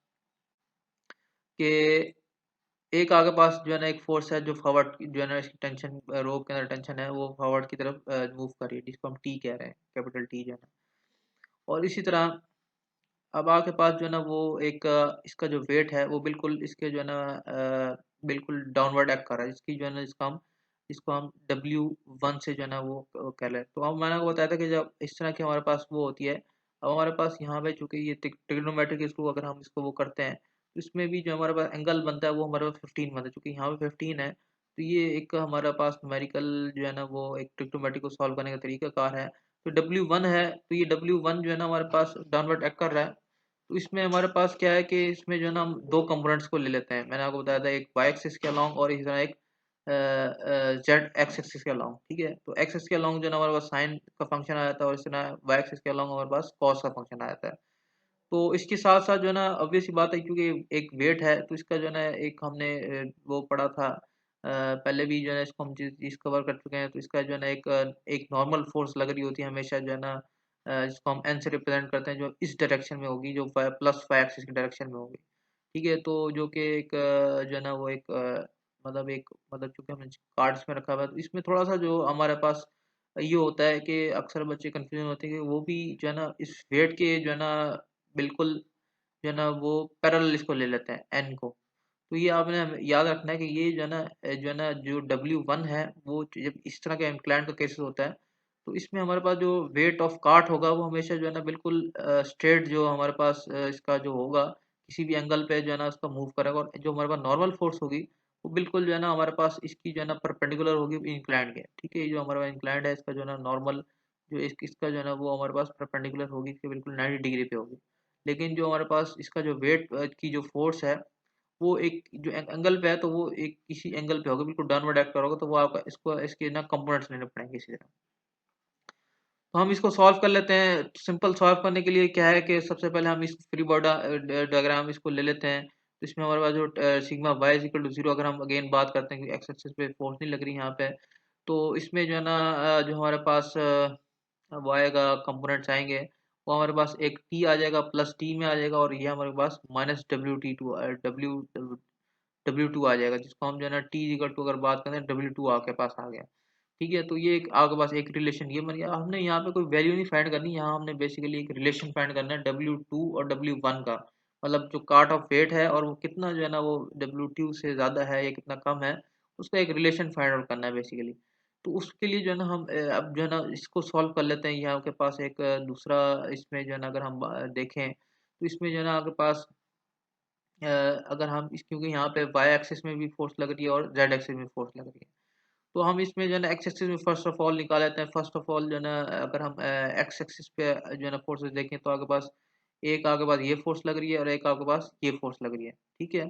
कि एक आगे पास जो है ना एक फोर्स है जो फॉरवर्ड जो है ना इसकी टेंशन रोप के अंदर टेंशन है वो फॉरवर्ड की तरफ मूव कर रही है, जिसको हम टी कह रहे हैं, कैपिटल टी जो है ना। और इसी तरह अब आपके पास जो है ना वो इसका जो वेट है वो बिल्कुल इसके जो है ना बिल्कुल डाउनवर्ड एक्ट कर रहा है, इसकी जो है ना इसको हम W1 से जो है ना वो कह लें। तो अब मैंने आपको बताया था कि जब इस तरह की हमारे पास वो होती है, अब हमारे पास यहाँ पे चूंकि ये ट्रिग्नोमेट्रिक इसको अगर हम इसको वो करते हैं तो इसमें भी जो हमारे पास एंगल बनता है वो हमारे पास 15 बनता है, चूंकि यहाँ पे 15 है। तो ये एक हमारे पास न्यूमेरिकल जो है ना वो एक ट्रिग्नोमेट्रिक को सॉल्व करने का तरीका कार है। तो W1 है, तो ये W1 जो है ना हमारे पास डाउनवर्ड एक्ट कर रहा है। तो इसमें हमारे पास क्या है कि इसमें जो है ना हम दो कंपोनेंट्स को ले लेते हैं, मैंने आपको बताया था एक वाई एक्सिस के अलोंग और इसी तरह एक जेड एक्स एक्सिस के अलोंग। ठीक है, तो एक्स एक्सिस के अलोंग जो है ना हमारे पास साइन का फंक्शन आ जाता है, और इस तरह वाई एक्सिस के अलोंग हमारे पास कॉस का फंक्शन आ जाता है। तो इसके साथ साथ जो है ना ऑब्वियस सी बात है, क्योंकि एक वेट है तो इसका जो है ना एक हमने वो पढ़ा था पहले भी जो है इसको हम चीज कवर कर चुके हैं। तो इसका जो है ना एक नॉर्मल फोर्स लग रही होती है हमेशा जो है ना जिसको हम एन से रिप्रेजेंट करते हैं, जो इस डायरेक्शन में होगी, जो प्लस फाइव एक्सिस की डायरेक्शन में होगी। ठीक है, तो जो कि एक जो है ना वो मतलब चूंकि हमने कार्ड्स में रखा हुआ है तो इसमें थोड़ा सा जो हमारे पास ये होता है कि अक्सर बच्चे कंफ्यूजन होते हैं कि वो भी जो है ना इस वेट के जो है ना बिल्कुल जो है ना वो पैरेलल इसको ले लेते हैं एन को। तो ये आपने हमें याद रखना है कि ये जो है ना जो W1 है वो जब इस तरह का इंक्लाइन का केसेस होता है तो इसमें हमारे पास जो वेट ऑफ कार्ट होगा वो हमेशा जो है ना बिल्कुल स्ट्रेट जो हमारे पास इसका जो होगा किसी भी एंगल पे जो है ना उसका मूव करेगा, और जो हमारे पास नॉर्मल फोर्स होगी वो बिल्कुल जो है ना हमारे पास इसकी जो है ना परपेंडिकुलर होगी इंक्लाइंड के। ठीक है, ये जो हमारे पास इंक्लाइंड है इसका जो है ना नॉर्मल जो इसका जो है ना वो हमारे पास परपेंडिकुलर होगी, इसके बिल्कुल 90 डिग्री पे होगी। लेकिन जो हमारे पास इसका जो वेट की जो फोर्स है वो एक जो एंगल पे है तो वो एक किसी एंगल पे होगा, बिल्कुल डाउनवर्ड एक्ट करोगे तो वो आपका इसको इसके ना कंपोनेंट्स लेने पड़ेंगे इसी तरह। तो हम इसको सॉल्व कर लेते हैं। सिंपल सॉल्व करने के लिए क्या है कि सबसे पहले हम इस फ्री बॉडी डायग्राम इसको ले लेते हैं। तो इसमें हमारे पास जो sigma Y is equal to zero, अगर हम अगेन बात करते हैं कि एक्स एक्सिस पे फोर्स नहीं लग रही यहाँ पे, तो इसमें जो है ना जो हमारे पास वो आएगा कंपोनेंट्स आएंगे, वो हमारे पास एक टी आ जाएगा, प्लस टी में आ जाएगा, और ये हमारे पास माइनस डब्ल्यू टू आ जाएगा, जिसको हम जो है ना टी इक्वल टू अगर बात करें डब्ल्यू टू आपके पास आ गया। ठीक है, तो ये एक आपके पास एक रिलेशन ये बन गया। हमने यहाँ पे कोई वैल्यू नहीं फाइंड करनी, यहाँ हमने बेसिकली एक रिलेशन फाइंड करना है डब्ल्यू टू और डब्ल्यू वन का, मतलब जो कार्ट ऑफ वेट है और वो कितना जो है ना वो डब्ल्यू टू से ज़्यादा है या कितना कम है, उसका एक रिलेशन फाइंड आउट करना है बेसिकली। तो उसके लिए जो है ना हम अब जो है ना इसको सॉल्व कर लेते हैं। यहाँ के पास एक दूसरा इसमें जो है ना अगर हम देखें तो इसमें जो है ना आपके पास अगर हम इस क्योंकि यहाँ पे वाई एक्सिस में भी फोर्स लग रही है और जेड एक्सिस में फोर्स लग रही है, तो हम इसमें जो है ना एक्स एक्सिस में फर्स्ट ऑफ ऑल निकाल लेते हैं। फर्स्ट ऑफ ऑल जो है ना अगर हम एक्स एक्सिस पे जो है ना फोर्सेस देखें तो आपके पास एक आपके पास ये फोर्स लग रही है और एक आपके पास ये फोर्स लग रही है। ठीक है,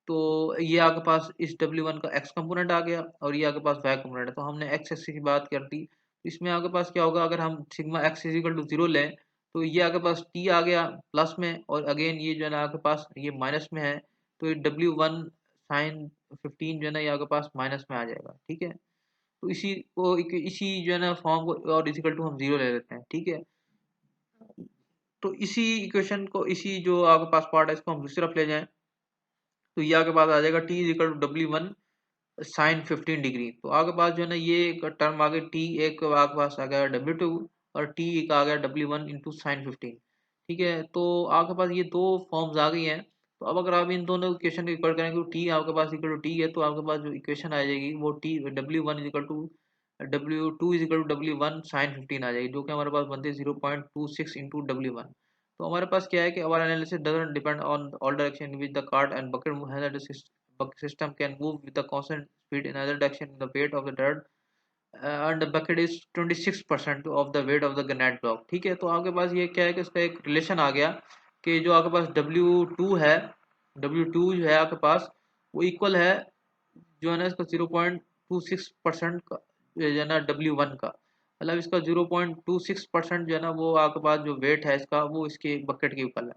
तो ये आपके पास इस W1 का एक्स कंपोनेंट आ गया और ये आपके पास वाई कंपोनेंट है। तो हमने एक्स एक्सिस की बात कर दी, तो इसमें आपके पास क्या होगा, अगर हम sigma X is equal to zero लें तो ये आपके पास टी आ गया प्लस में, और अगेन ये जो है ना आपके पास ये माइनस में है, तो ये W1 साइन 15 जो है ना ये आपके पास माइनस में आ जाएगा। ठीक है, तो इसी जो है ना फॉर्म को और इजिकल टू हम जीरो ले लेते हैं। ठीक है, तो इसी इक्वेशन को, इसी जो आपके पास पार्ट है इसको हम दूसरी तरफ ले जाएं, तो ये आपके पास आ जाएगा T is equal to W1 sine 15 degree. तो आपके पास जो है ना ये एक टर्म आ गई टी, एक आपके पास आ गया W2 और टी एक आ गया W1 इंटू साइन 15। ठीक है, तो आपके पास ये दो फॉर्म्स आ गई हैं। तो अब अगर आप इन दोनों इक्वेशन को इक्वल करेंगे तो टी आपके पास इक्वल टू टी है, तो आपके पास जो इक्वेशन आ जाएगी वो T W1 is equal to W2 is equal to W1 sine 15 आ जाएगी, जो कि हमारे पास बनती है 0.26 इंटू W1। तो हमारे पास क्या है कि our analysis doesn't depend on all direction in which the cart and bucket has bucket system can move with a constant speed in other direction. The weight of the dirt and the bucket is 26% of the weight of the granite block। ठीक है, तो आपके पास ये क्या है कि इसका एक रिलेशन आ गया कि जो आपके पास W2 है, W2 जो है आपके पास वो इक्वल है जो है ना इसका 0.26% का जो है ना W1 का, मतलब इसका 0.26% जो है ना वो आपके पास जो वेट है इसका वो इसके बकेट के इक्वल है।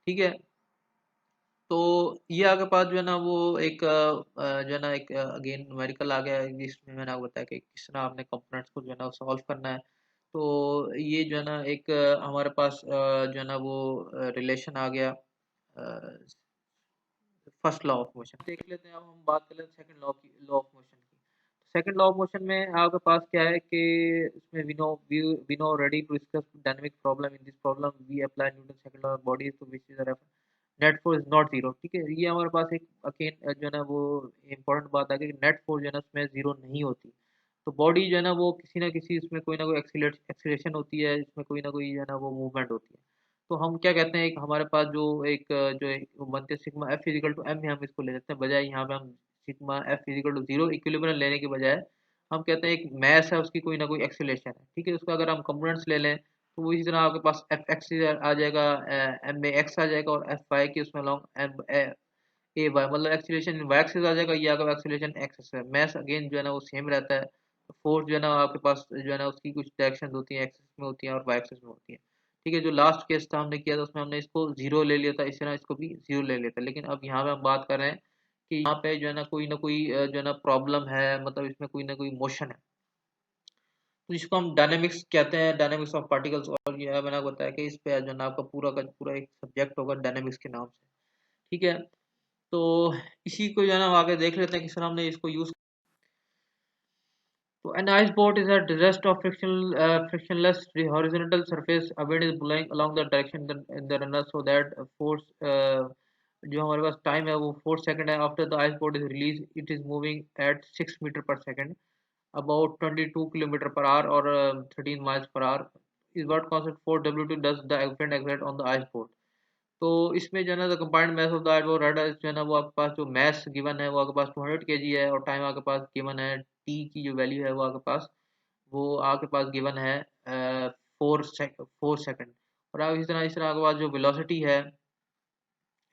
ठीक है, तो ये आपके पास जो है ना वो एक जो है ना एक अगेन न्यूमेरिकल आ गया है, जिसमें मैंने आपको बताया कि किस तरह आपने कंपोनेंट्स को जो है ना सॉल्व करना है। तो ये जो है ना एक हमारे पास जो है ना वो रिलेशन आ गया फर्स्ट लॉ ऑफ मोशन। देख लेते हैं, अब हम बात कर लेते हैं सेकंड लॉ की, लॉ ऑफ मोशन की। सेकंड लॉ ऑफ मोशन में आपके पास क्या है कि इसमें we know ready to discuss dynamic problem. In this problem we apply Newton second law of body to which is net force is not zero. ठीक है, ये हमारे पास एक अगेन जो है ना वो इम्पोर्टेंट बात आ गई कि नेट फोर्स जो है ना उसमें जीरो नहीं होती। तो बॉडी जो है ना वो किसी ना किसी उसमें कोई ना कोई एक्सीलरेशन होती है, इसमें कोई ना कोई जो है ना वो मूवमेंट होती है। तो हम क्या कहते हैं, एक हमारे पास जो एक जो एक बनते हैं sigma F is equal to M, हम इसको ले लेते हैं, बजाय यहाँ पे हम sigma F is equal to zero equilibrium लेने के बजाय हम कहते हैं एक मैस है उसकी कोई ना कोई एक्सीलरेशन है। ठीक है, उसका अगर हम कंपोनेंट्स ले लें तो वो इसी तरह आपके पास एफ एक्स आ जाएगा, एम में एक्स आ जाएगा, और एफ वाई की उसमें लॉन्ग एम ए वाई, मतलब एक्सीलरेशन इन वाई एक्सिस आ जाएगा, ये आपका एक्सीलरेशन एक्सिस है। मैस अगेन जो है ना वो सेम रहता है। फोर्स जो है ना आपके पास जो है ना उसकी कुछ डायरेक्शन होती है, एक्सिस में होती है और वाई एक्सिस में होती है। ठीक है, जो लास्ट केस था हमने किया था उसमें हमने इसको जीरो ले लिया था, इस तरह इसको भी जीरो ले लिया था। लेकिन अब यहाँ पे हम बात कर रहे हैं कि यहाँ पे जो है ना कोई जो है ना प्रॉब्लम है, मतलब इसमें कोई ना कोई मोशन है, तो जिसको हम डायनेमिक्स कहते हैं, डायनेमिक्स ऑफ पार्टिकल्स। और ये मैंने आपको बताया कि इस पे जो है ना आपका पूरा का पूरा एक सब्जेक्ट होगा डायनेमिक्स के नाम से। ठीक है, तो इसी को जो है ना हम आगे देख लेते हैं किस तरह हमने इसको use. So an ice boat is a rest of frictionless horizontal surface. A wind is blowing along the direction in the runner, so that force जो हमारे पास टाइम है वो 4 सेकंड है। After the ice boat is release it is moving at 6 meter per second, about 22 kilometer per hour or 13 miles per hour is what constant force W2 does the wind exert on the ice boat। तो इसमें जो है ना the combined mass of the वो रडर जो है ना वो आपके पास जो मैस गिवन है वो आपके पास 200 kg है, और टाइम आपके पास गिवन है टी की जो वैल्यू है वो आपके पास गिवन है 4 सेकंड। और आप इस तरह आपके पास जो वेलोसिटी है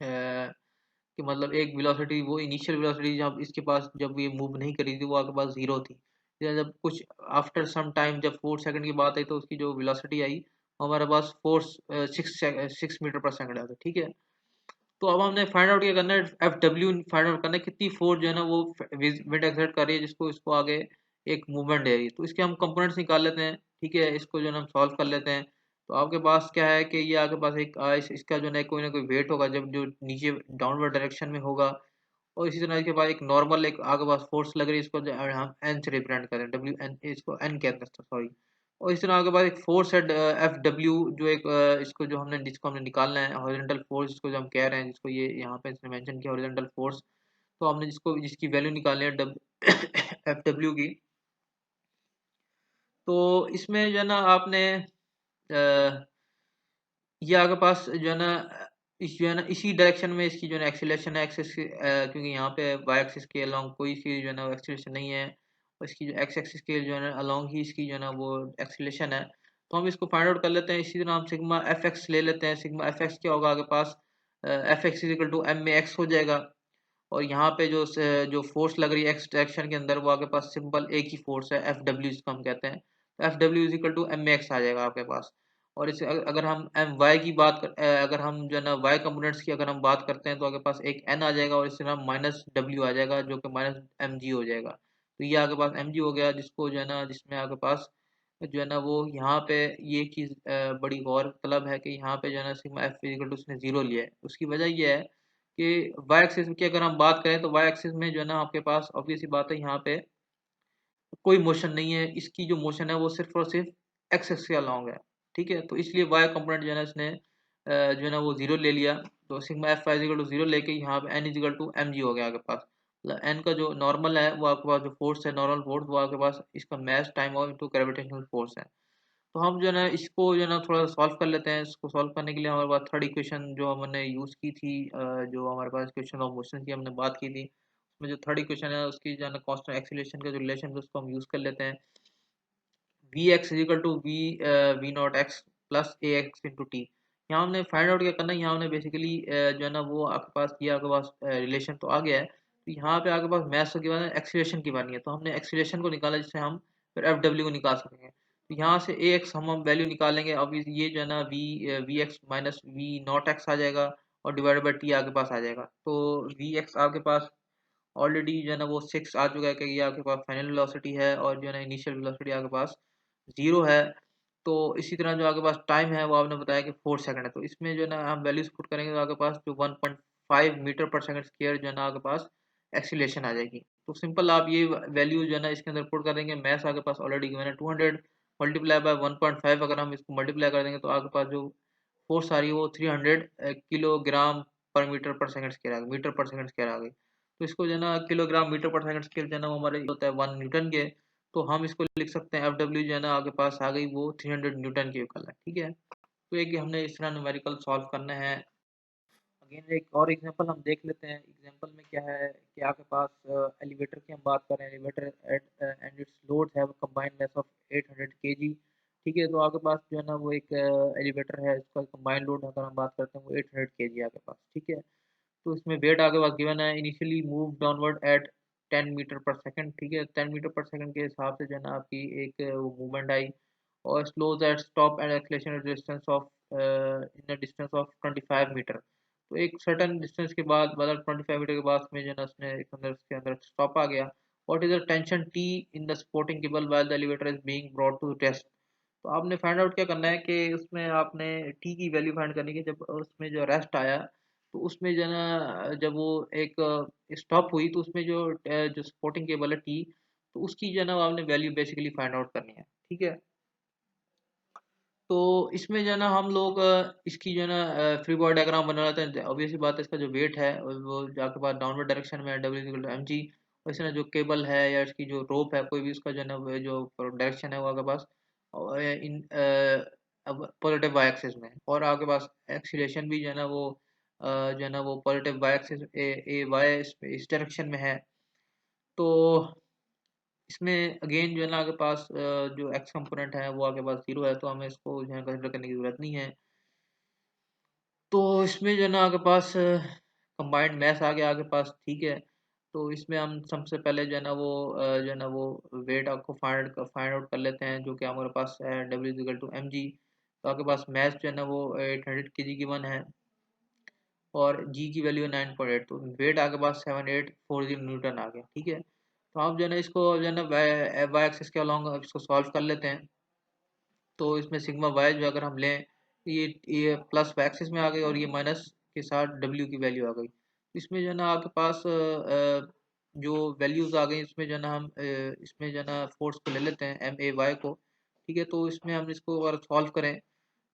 कि मतलब एक वेलोसिटी वो इनिशियल वेलोसिटी जब इसके पास जब ये मूव नहीं करी थी वो आपके पास जीरो थी। जब कुछ आफ्टर सम टाइम जब 4 सेकंड की बात आई तो उसकी जो वेलोसिटी आई वो हमारे पास 6 मीटर पर सेकंड है। ठीक है, तो अब हमने फाइंड आउट क्या करना है, एफ डब्ल्यू फाइंड आउट करना है, कितनी फोर्स जो है ना वो विंड एक्सर्ट कर रही है, जिसको इसको आगे एक मूवमेंट है ये। तो इसके हम कंपोनेंट्स निकाल लेते हैं, ठीक है, इसको जो है ना हम सॉल्व कर लेते हैं। तो आपके पास क्या है कि ये आपके पास एक इसका जो है कोई ना कोई वेट होगा जब जो नीचे डाउनवर्ड डायरेक्शन में होगा, और इसी तरह इसके बाद एक नॉर्मल एक आगे पास फोर्स लग रही है, इसको हम एन से रिप्रेजेंट करें, डब्ल्यू एन, इसको एन कहते हैं सॉरी। और इस तरह आगे बाद एक फोर्स है एफ डब्ल्यू, जो एक इसको जो हमने जिसको हमने निकालना है हॉरिजॉन्टल फोर्स, जिसको जो हम कह रहे हैं, जिसको ये यहाँ पे इसने मेंशन किया हॉरिजॉन्टल फोर्स। तो हमने जिसको जिसकी वैल्यू निकालनी है एफ डब्ल्यू की। तो इसमें जो है ना आपने ये आपके पास जो है ना इस जो है ना इसी डायरेक्शन में इसकी जो है ना एक्सीलरेशन है एक्सिस, क्योंकि यहाँ पे वाई एक्सिस के अलोंग कोई सी जो है ना एक्सीलरेशन नहीं है, और इसकी जो एक्स एक्सिस के जो है ना अलोंग ही इसकी जो है ना वो एक्सीलरेशन है। तो हम इसको फाइंड आउट कर लेते हैं। इसी तरह हम सिग्मा एफ एक्स ले लेते हैं। सिग्मा एफ एक्स क्या होगा, आपके पास f x is equal to m में एक्स हो जाएगा, और यहाँ पे जो फोर्स लग रही है एक्स डायरेक्शन के अंदर, वो आपके पास सिंपल एक ही फोर्स है, एफ डब्ल्यू जिसको हम कहते हैं। तो एफ डब्ल्यू is equal to M x आ जाएगा आपके पास। और इसे अगर हम एम वाई की अगर हम जो है ना वाई कंपोनेंट्स की अगर हम बात करते हैं, तो आपके पास एक एन आ जाएगा, और इससे हम माइनस डब्ल्यू आ जाएगा, जो कि माइनस एम जी हो जाएगा। तो ये आपके पास एम जी हो गया, जिसको जो है ना जिसमें आपके पास जो है ना वो यहाँ पे ये चीज़ बड़ी गौरतलब है कि यहाँ पे जो है ना सिग्मा एफ इक्वल टू उसने जीरो लिया है। उसकी वजह ये है कि वाई एक्सिस की अगर हम बात करें, तो वाई एक्सिस में जो है ना आपके पास ऑब्वियस सी बात है, यहाँ पे कोई मोशन नहीं है। इसकी जो मोशन है वो सिर्फ और सिर्फ एक्स एक्सिस के अलोंग है, ठीक है। तो इसलिए वाई कंपोनेंट जो है ना इसने जो है ना वो जीरो ले लिया। तो sigma F equal to zero लेके यहाँ पे N equal to M G हो गया आपके पास। मतलब एन का जो नॉर्मल है वो आपके पास जो फोर्स है नॉर्मल फोर्स, वो आपके पास इसका मैच टाइम और इनटू ग्रेविटेशनल फोर्स है। तो हम जो है ना इसको जो है ना थोड़ा सॉल्व कर लेते हैं। इसको सॉल्व करने के लिए हमारे पास थर्ड इक्वेशन जो हमने यूज़ की थी, जो हमारे पास इक्वेशन ऑफ मोशन की हमने बात की थी, उसमें जो थर्ड इक्वेशन है उसकी जो है ना कांस्टेंट एक्सीलरेशन का जो रिलेशन है उसको हम यूज़ कर लेते हैं। V X is equal to V naught X plus A X into T. यहाँ हमने फाइंड आउट क्या करना है, यहाँ हमने बेसिकली जो है ना वो आपके पास ये आपके पास रिलेशन तो आ गया है। तो यहाँ पे आपके पास मैथ्स की बात है, एक्सीलरेशन की बात है, तो हमने एक्सीलरेशन को निकाला जिससे हम फिर एफ डब्ल्यू को निकाल सकेंगे। तो यहाँ से ए एक्स हम वैल्यू निकालेंगे। अब ये जो है ना v x minus v naught x आ जाएगा, और डिवाइडेड बाई टी आपके पास आ जाएगा। तो वी एक्स आपके पास ऑलरेडी जो है ना वो 6 आ चुका है कि ये आपके पास फाइनल वेलोसिटी है, और जो है ना इनिशियल वेलोसिटी आपके पास 0 है। तो इसी तरह जो आपके पास टाइम है वो आपने बताया कि 4 सेकंड है। तो इसमें जो है ना हम वैल्यूज पुट करेंगे, तो आपके पास जो 1.5 मीटर पर सेकंड स्क्वायर जो है ना आपके पास एक्सीलरेशन आ जाएगी। तो सिंपल आप ये वैल्यू जो है ना इसके अंदर पुट कर देंगे। मैथ्स आपके पास ऑलरेडी गिवन है 200 मल्टीप्लाई बाय 1.5, अगर हम इसको मल्टीप्लाई कर देंगे तो आपके पास जो फोर्स आ रही है वो 300 किलोग्राम पर मीटर पर सेकंड स्क्वायर आ गई, मीटर पर सेकंड स्क्वायर आ गई। तो इसको जो है ना kilogram metre per second square जो है ना वो हमारे होता है 1 न्यूटन के। तो हम इसको लिख सकते हैं एफ डब्ल्यू जो है ना आपके पास आ गई वो 300 न्यूटन की इक्वल है, ठीक है। तो एक हमने इस तरह न्यूमेरिकल सॉल्व करना है। अगेन एक और एग्जांपल हम देख लेते हैं। एग्जांपल में क्या है कि आपके पास एलिवेटर की हम बात कर रहे हैं। Elevator at and it's load have combined mass of 800 KG, ठीक है। तो आपके पास जो है ना वो एक एलिवेटर है, इसका कंबाइंड लोड अगर हम बात करते हैं वो 800 केजी आपके पास, ठीक है। तो इसमें वेट आगे पास गिवन है, initially move downward at 10 meter per second, ठीक है। 10 मीटर पर सेकंड के हिसाब से जो है ना आपकी एक वो मूवमेंट आई, और slows at stop and acceleration distance of in a distance of 25 meter. तो एक सर्टेन डिस्टेंस के बाद मतलब 25 मीटर के बाद में जो है ना उसने एक अंदर उसके अंदर स्टॉप आ गया। What is the tension T in the supporting cable while the elevator is being brought to rest. तो आपने फाइंड आउट क्या करना है कि उसमें आपने टी की वैल्यू फाइंड करनी है। जब उसमें जो रेस्ट आया, तो उसमें जो है ना जब वो एक स्टॉप हुई, तो उसमें जो सपोर्टिंग केबल है टी, तो उसकी जो है ना वो आपने वैल्यू बेसिकली फाइंड आउट करनी है, ठीक है। तो इसमें जो है ना हम लोग इसकी जो है ना फ्री बॉडी डायग्राम बना लेते हैं। ऑब्वियसली बात है, इसका जो वेट है वो जाके बाद डाउनवर्ड डायरेक्शन में डब्ल्यू एम जी। और इसमें जो केबल है या इसकी जो रोप है कोई भी, उसका जो है ना वो जो डायरेक्शन है वो आपके पास इन पॉजिटिव वाई एक्सिस में। और आपके पास एक्सीलरेशन भी जो है ना वो जो है ना वो पॉजिटिव वाई एक्सिस ए वाई इस डायरेक्शन में है। तो इसमें अगेन जो है ना आपके पास जो एक्स कंपोनेंट है वो आपके पास जीरो है, तो हमें इसको जो है कंसिडर करने की जरूरत नहीं है। तो इसमें जो है ना आपके पास कंबाइंड मैथ आ गया आपके पास, ठीक है। तो इसमें हम सबसे पहले जो है ना वो जो है ना वो वेट आपको फाइंड आउट कर लेते हैं, जो कि हमारे पास है W equal to M G. तो आपके पास मैथ जो है ना वो 800 के जी की वन है, और जी की वैल्यू है 9.8। तो वेट आपके पास 7840 न्यूटन आ गया, ठीक है। तो आप जो है ना इसको जो है ना वाई एक्सिस के अलॉन्ग इसको सॉल्व कर लेते हैं। तो इसमें सिग्मा वाई जो अगर हम लें, ये प्लस वाई एक्सिस में आ गई और ये माइनस के साथ डब्ल्यू की वैल्यू आ गई। इसमें जो है ना आपके पास जो वैल्यूज आ गई, इसमें जो है ना हम इसमें जो है ना फोर्स को ले लेते हैं एम ए वाई को। ठीक है, तो इसमें हम इसको अगर सॉल्व करें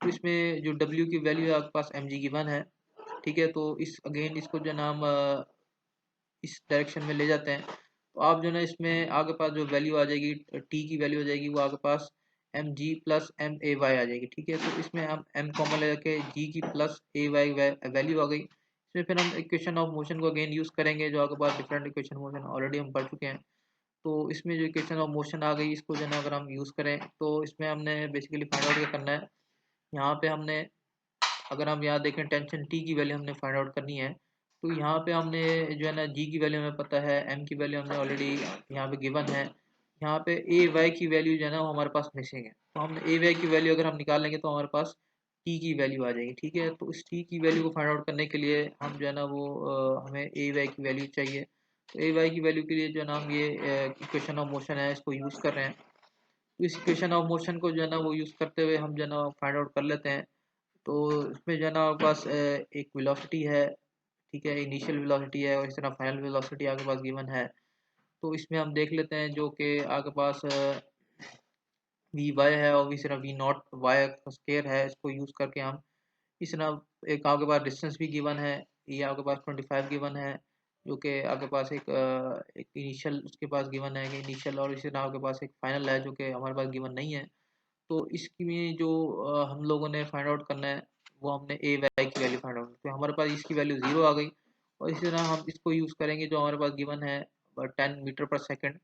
तो इसमें जो डब्ल्यू की वैल्यू है आपके पास एम जी की वन है। ठीक है, तो इस अगेन इसको जो है ना हम इस डायरेक्शन में ले जाते हैं। तो आप जो है ना इसमें आगे पास जो वैल्यू आ जाएगी, टी की वैल्यू आ जाएगी, वो आगे पास m g plus m a y आ जाएगी। ठीक है, तो इसमें हम एम कॉमन लेके जी की प्लस ए वाई वैल्यू आ गई। इसमें फिर हम इक्वेशन ऑफ मोशन को अगेन यूज़ करेंगे, जो आगे पास डिफरेंट इक्वेशन मोशन ऑलरेडी हम पढ़ चुके हैं। तो इसमें जो इक्वेशन ऑफ मोशन आ गई, इसको जो है ना अगर हम यूज़ करें तो इसमें हमने बेसिकली फाइंड आउट क्या करना है। यहाँ पे हमने, अगर हम यहाँ देखें, टेंशन टी की वैल्यू हमने फाइंड आउट करनी है। तो यहाँ पे हमने जो है ना जी की वैल्यू हमें पता है, एम की वैल्यू हमने ऑलरेडी यहाँ पे गिवन है। यहाँ पे ए वाई की वैल्यू जो है ना वो हमारे पास मिसिंग है। तो हम ए वाई की वैल्यू अगर हम निकालेंगे तो हमारे पास टी की वैल्यू आ जाएगी। ठीक है, तो इस टी की वैल्यू को फाइंड आउट करने के लिए हम जो है ना वो हमें ए वाई की वैल्यू चाहिए। तो ए वाई की वैल्यू के लिए जो है ना हम ये इक्वेशन ऑफ मोशन है इसको यूज़ कर रहे हैं। तो इस इक्वेशन ऑफ मोशन को जो है ना वो यूज़ करते हुए हम जो है ना फाइंड आउट कर लेते हैं। तो इसमें जो है ना आपके पास एक वेलोसिटी है। ठीक है, इनिशियल वेलोसिटी है और इस तरह फाइनल वेलोसिटी आपके पास गिवन है। तो इसमें हम देख लेते हैं जो कि आपके पास वी वाई है और इस तरह वी नॉट वाई स्केयर है। इसको यूज़ करके हम इस तरह एक आपके पास डिस्टेंस भी गिवन है, ये आपके पास 25 गिवन है, जो कि आपके पास एक इनिशियल उसके पास गिवन है कि इनिशियल, और इसी तरह आपके पास एक फाइनल है जो कि हमारे पास गिवन नहीं है। तो इसकी में जो हम लोगों ने फाइंड आउट करना है, वो हमने ए वाई की वैल्यू फाइंड आउट, तो हमारे पास इसकी वैल्यू ज़ीरो आ गई। और इसी तरह हम इसको यूज़ करेंगे जो हमारे पास गिवन है 10 मीटर पर सेकेंड।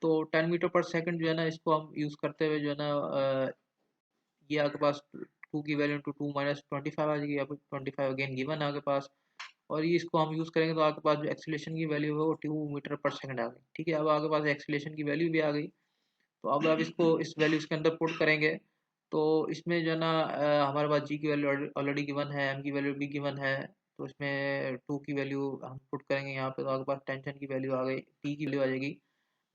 तो 10 मीटर पर सेकेंड जो है ना इसको हम यूज़ करते हुए जो है ना ये आपके पास टू की वैल्यू इंटू टू माइनस 25 आ जाएगी। अब 25 अगेन गिवन है आपके पास, और ये इसको हम यूज़ करेंगे तो आपके पास जो एक्सीलरेशन की वैल्यू है वो 2 मीटर पर सेकेंड आ गई। ठीक है, अब आपके पास एक्सीलरेशन की वैल्यू भी आ गई। तो अब आप इसको इस वैल्यू इसके अंदर पुट करेंगे। तो इसमें जो है ना हमारे पास जी की वैल्यू ऑलरेडी गिवन है, एम की वैल्यू भी गिवन है। तो इसमें टू की वैल्यू हम पुट करेंगे यहाँ पे, तो आपके पास टेंशन की वैल्यू आ गई, टी की वैल्यू आ जाएगी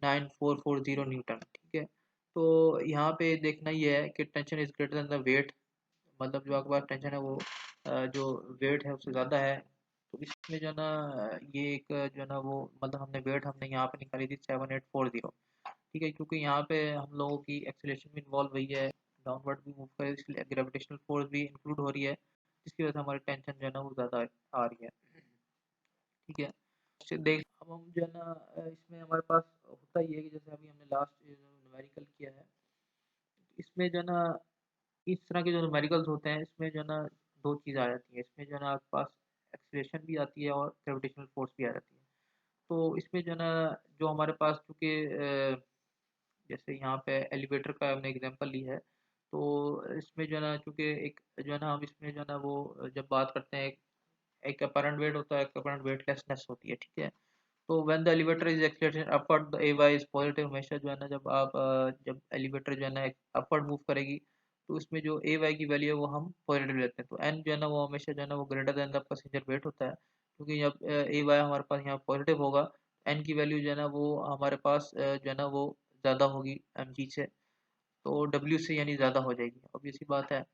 9440 न्यूटन। ठीक है, तो यहाँ पे देखना ये है कि tension is greater than the weight, मतलब जो आपके पास टेंशन है वो जो वेट है उससे ज़्यादा है। तो इसमें जो है ना ये एक जो है ना वो मतलब हमने वेट हमने यहाँ पे निकाली थी 7840। ठीक है, क्योंकि यहाँ पे हम लोगों की एक्सेलरेशन भी इन्वॉल्व हुई है, डाउनवर्ड भी मूव कर, इसलिए ग्रेविटेशनल फोर्स भी इंक्लूड हो रही है, जिसकी वजह से हमारी टेंशन जो है ना वो ज़्यादा आ रही है। ठीक है, इससे देख अब हम जो है ना इसमें हमारे पास होता ही है कि जैसे अभी हमने लास्ट न्यूमेरिकल किया है, इसमें जो है ना इस तरह के जो न्यूमेरिकल्स होते हैं इसमें जो है ना दो चीज़ आ जाती है। इसमें जो है ना आपके पास एक्सेलरेशन भी आती है और ग्रेविटेशनल फोर्स भी आ जाती है। तो इसमें जो है ना जो हमारे पास चूँकि जैसे यहाँ पे एलिवेटर का हमने एग्जांपल ली है, तो इसमें जो है ना चूँकि एक जो है ना हम इसमें जो है ना वो जब बात करते हैं, एक अपरेंट वेट होता है, एक अपरेंट वेटलेसनेस होती है। ठीक है, तो when the elevator is accelerated upward the A Y is positive. हमेशा जो है ना जब आप जब एलिवेटर जो है ना अपवर्ड मूव करेगी तो उसमें जो ए वाई की वैल्यू है वो हम पॉजिटिव लेते हैं। तो एन जो है ना वो हमेशा जो है ना वो greater than the passenger weight होता है, क्योंकि जब ए वाई हमारे पास यहाँ पॉजिटिव होगा, एन की वैल्यू जो है ना वो हमारे पास जो है ना वो ज़्यादा होगी एम जी से, तो डब्ल्यू से यानी ज़्यादा हो जाएगी, अब सी बात है।